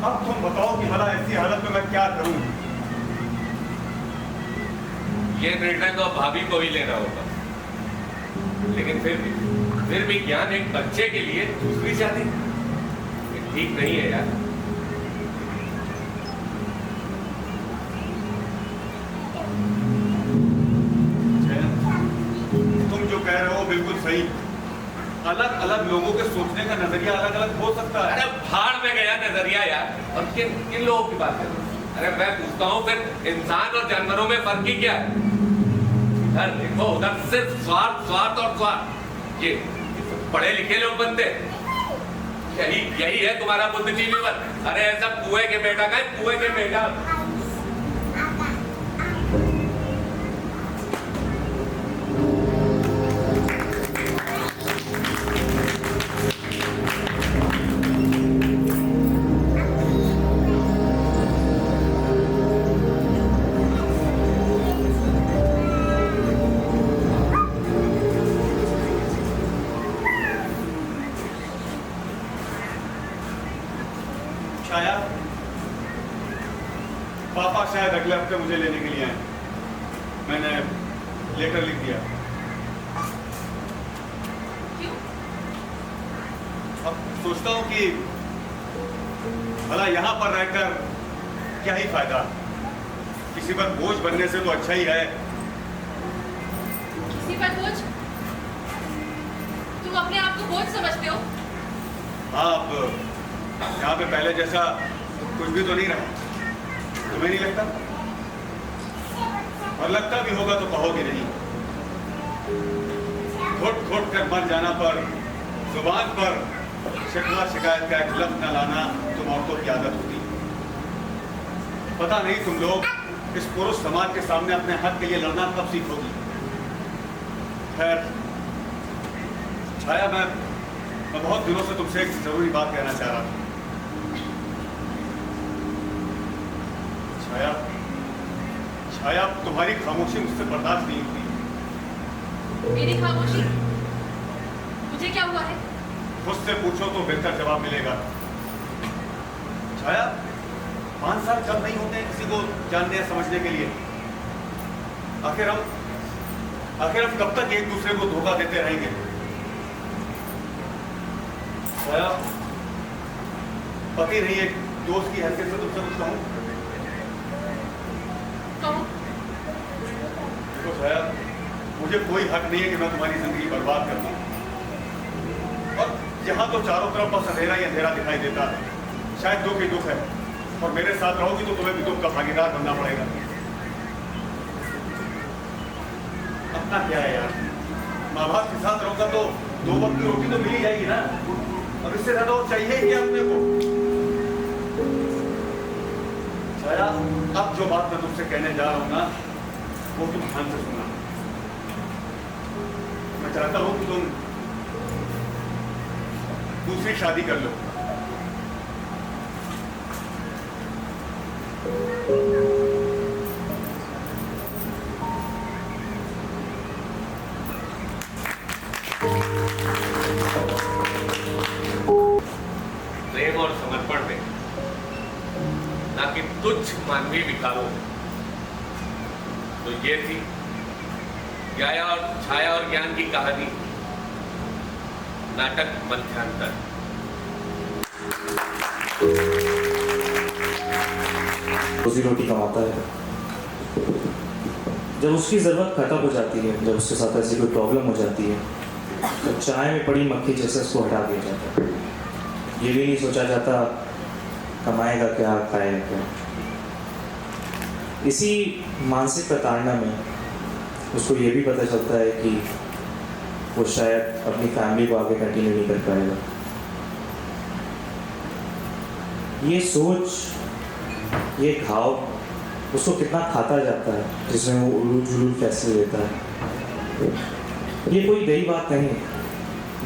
अब तुम बताओ कि भला ऐसी हालत में मैं क्या करूं? ये निर्णय तो भाभी को ही लेना होगा, लेकिन फिर भी ज्ञान एक बच्चे के लिए दूसरी शादी ये ठीक नहीं है यार। तुम जो कह रहे हो बिल्कुल सही। अलग अलग लोगों के सोचने का नजरिया अलग अलग हो सकता है। अरे भाड़ में गया नजरिया यार। और किन लोगों की बात है? अरे मैं पूछता हूँ, फिर इंसान और जानवरों में फर्क ही क्या है? इधर देखो, उधर सिर्फ स्वार्थ और स्वार्थ। ये पढ़े लिखे लोग बनते, यही है तुम्हारा बुद्धिजीवी वर्ग। अरे ऐसा कुएं के बेटा का है, कुएं के बेटा। छाया, पापा शायद अगले हफ्ते मुझे लेने के लिए आए। मैंने लेटर लिख दिया। क्यों? अब सोचता हूँ कि भला यहाँ पर रहकर क्या ही फायदा, किसी पर बोझ बनने से तो अच्छा ही है। किसी पर बोझ? तुम अपने आप को बोझ समझते हो? हाँ, अब यहाँ पे पहले जैसा कुछ भी तो नहीं रहा, तुम्हें नहीं लगता? और लगता भी होगा तो कहोगे नहीं। घुट घुट कर मर जाना पर जुबान पर शिकवा शिकायत का एक लफ्ज न लाना तुम औरतों की आदत होती है। पता नहीं तुम लोग इस पुरुष समाज के सामने अपने हक के लिए लड़ना कब सीखोगी। खैर छाया, मैं बहुत दिनों से तुमसे एक जरूरी बात कहना चाह रहा था। छाया, छाया, तुम्हारी खामोशी मुझसे बर्दाश्त नहीं होती। मेरी खामोशी? मुझे क्या हुआ है? खुद से पूछो तो बेहतर जवाब मिलेगा। छाया, 5 साल कब नहीं होते हैं किसी को जानने या समझने के लिए। आखिर हम कब तक एक दूसरे को धोखा देते रहेंगे। छाया, पति नहीं एक दोस्त की हैसियत से तुमसे कुछ कहूं? कहो। देखो छाया, मुझे कोई हक नहीं है कि मैं तुम्हारी जिंदगी बर्बाद कर दूं। और यहाँ तो चारों तरफ बस अंधेरा ही अंधेरा दिखाई देता है। शायद दुख ही दुख है, और मेरे साथ रहोगी तो तुम्हें भी दुख का भागीदार बनना पड़ेगा। अपना क्या है यार, माँ बाप के साथ रहूंगा तो 2 वक्त की रोटी तो मिल ही जाएगी ना। अब इससे ज्यादा और चाहिए ही क्या अपने को। छाया, अब जो बात मैं तुमसे कहने जा रहा हूं ना, वो तुम ध्यान से सुनना। मैं चाहता हूं कि तुम दूसरी शादी कर लो। प्रेम और समर्पण में, ना कि तुच्छ मानवीय विकारों में। तो ये थी छाया और ज्ञान की कहानी, नाटक मध्यांतर। रोजी रोटी कमाता है, जब उसकी ज़रूरत खत्म हो जाती है, जब उसके साथ ऐसी कोई प्रॉब्लम हो जाती है, तो चाय में पड़ी मक्खी जैसे उसको हटा दिया जाता है। ये भी नहीं सोचा जाता कमाएगा क्या, खाएगा क्या। इसी मानसिक प्रताड़ना में उसको ये भी पता चलता है कि वो शायद अपनी फैमिली को आगे कंटिन्यू नहीं कर पाएगा। ये सोच, ये घाव उसको कितना खाता जाता है, जिसमें वो उलूल जुलूल फैसले लेता है। ये कोई नई बात नहीं,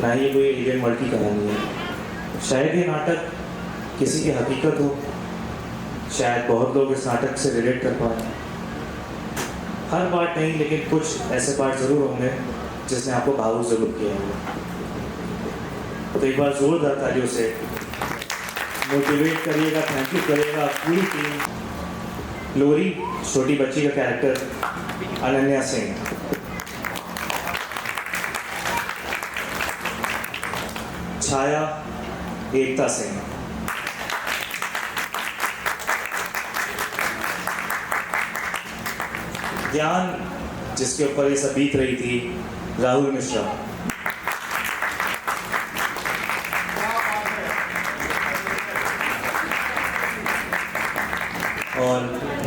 ना ये कोई एलियन वर्ल्ड की कहानी है। शायद ये नाटक किसी की हकीकत हो, शायद बहुत लोग इस नाटक से रिलेट कर पाए। हर पार्ट नहीं, लेकिन कुछ ऐसे पार्ट ज़रूर होंगे जिसने आपको भावुक ज़रूर किया होगा। तो एक बार जोरदार तालियों से मोटिवेट करिएगा, थैंक यू करिएगा पूरी टीम। लोरी, छोटी बच्ची का कैरेक्टर अनन्या सिंह। छाया, एकता सिंह। ज्ञान, जिसके ऊपर ये सब बीत रही थी, राहुल मिश्रा। और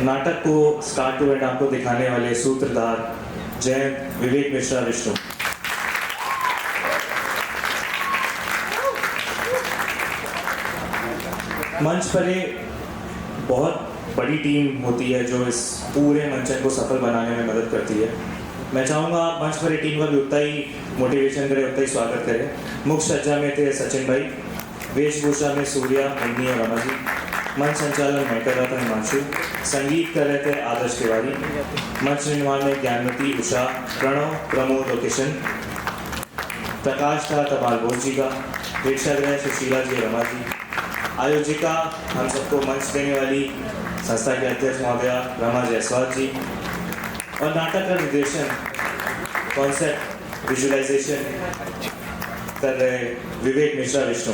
नाटक को स्टार्ट टू एंड आपको दिखाने वाले सूत्रधार जयंत, विवेक मिश्रा, विष्णु। मंच पर ये बहुत बड़ी टीम होती है जो इस पूरे मंचन को सफल बनाने में मदद करती है। मैं चाहूँगा आप मंच पर टीम का भी उतना ही मोटिवेशन करें, उतना ही स्वागत करें। मुख्य सज्जा में थे सचिन भाई, वेशभूषा में सूर्या, मुन्नी और रमा जी, मंच संचालन मैं कर रहा था हिमांशु, संगीत कर रहे थे आदर्श तिवारी, मंच निर्माण में ज्ञानमती, उषा, प्रणव, प्रमोद और किशन, प्रकाश था कमाल बोस जी का, प्रेक्षागृह सुशीला जी, रमा जी, आयोजिका हम सबको मंच देने वाली संस्था के अध्यक्ष महोदया रमा जायसवाल जी, और नाटक का निर्देशन, कॉन्सेप्ट, विजुअलाइजेशन कर रहे विवेक मिश्रा, विष्णु।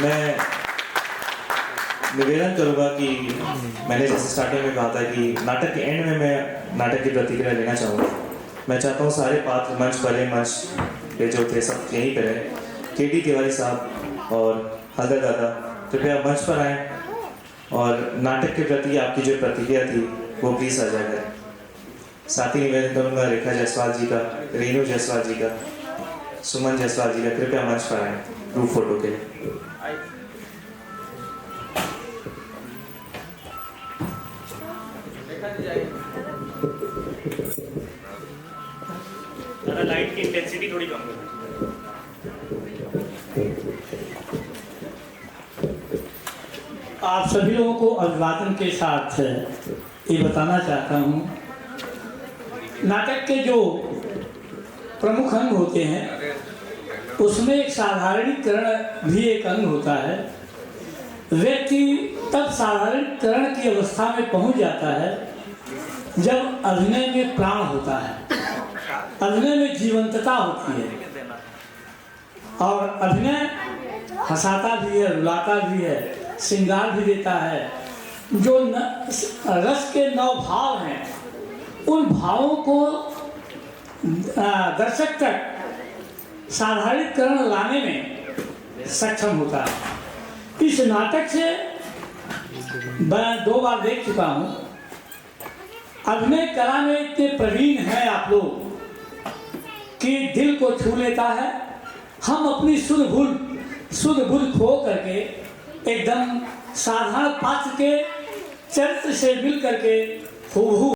मैं निवेदन करूँगा कि मैंने जैसे स्टार्टिंग में कहा था कि नाटक के एंड में मैं नाटक की प्रतिक्रिया लेना चाहूँगा। मैं चाहता हूँ सारे पात्र मंच पर हैं, मंच पे जो थे सब यहीं पर हैं। केडी तिवारी साहब और हल्दर दादा कृपया मंच पर आएँ और नाटक के प्रति आपकी जो प्रतिक्रिया थी वो प्लीज़ साझा करें। साथ ही निवेदन करूंगा रेखा जायसवाल जी का, रेणु जायसवाल जी का, सुमन जायसवाल जी का, कृपया मंच पर आए ग्रुप फोटो के लिए। ज़्यादा लाइट की इंटेंसिटी थोड़ी कम करो। आप सभी लोगों को अभिवादन के साथ ये बताना चाहता हूँ, नाटक के जो प्रमुख अंग होते हैं उसमें एक साधारणीकरण भी एक अंग होता है। व्यक्ति तब साधारणीकरण की अवस्था में पहुँच जाता है जब अभिनय में प्राण होता है, अभिनय में जीवंतता होती है। और अभिनय हंसाता भी है, रुलाता भी है, श्रृंगार भी देता है। जो रस के 9 भाव हैं उन भावों को दर्शक तक साधारणीकरण लाने में सक्षम होता है। इस नाटक से मैं 2 बार देख चुका हूँ। अभिनय कला में इतने प्रवीण हैं आप लोग कि दिल को छू लेता है। हम अपनी शुद्ध बुद्ध खो करके एकदम साधारण पात्र के चरित्र से मिल करके हूबहू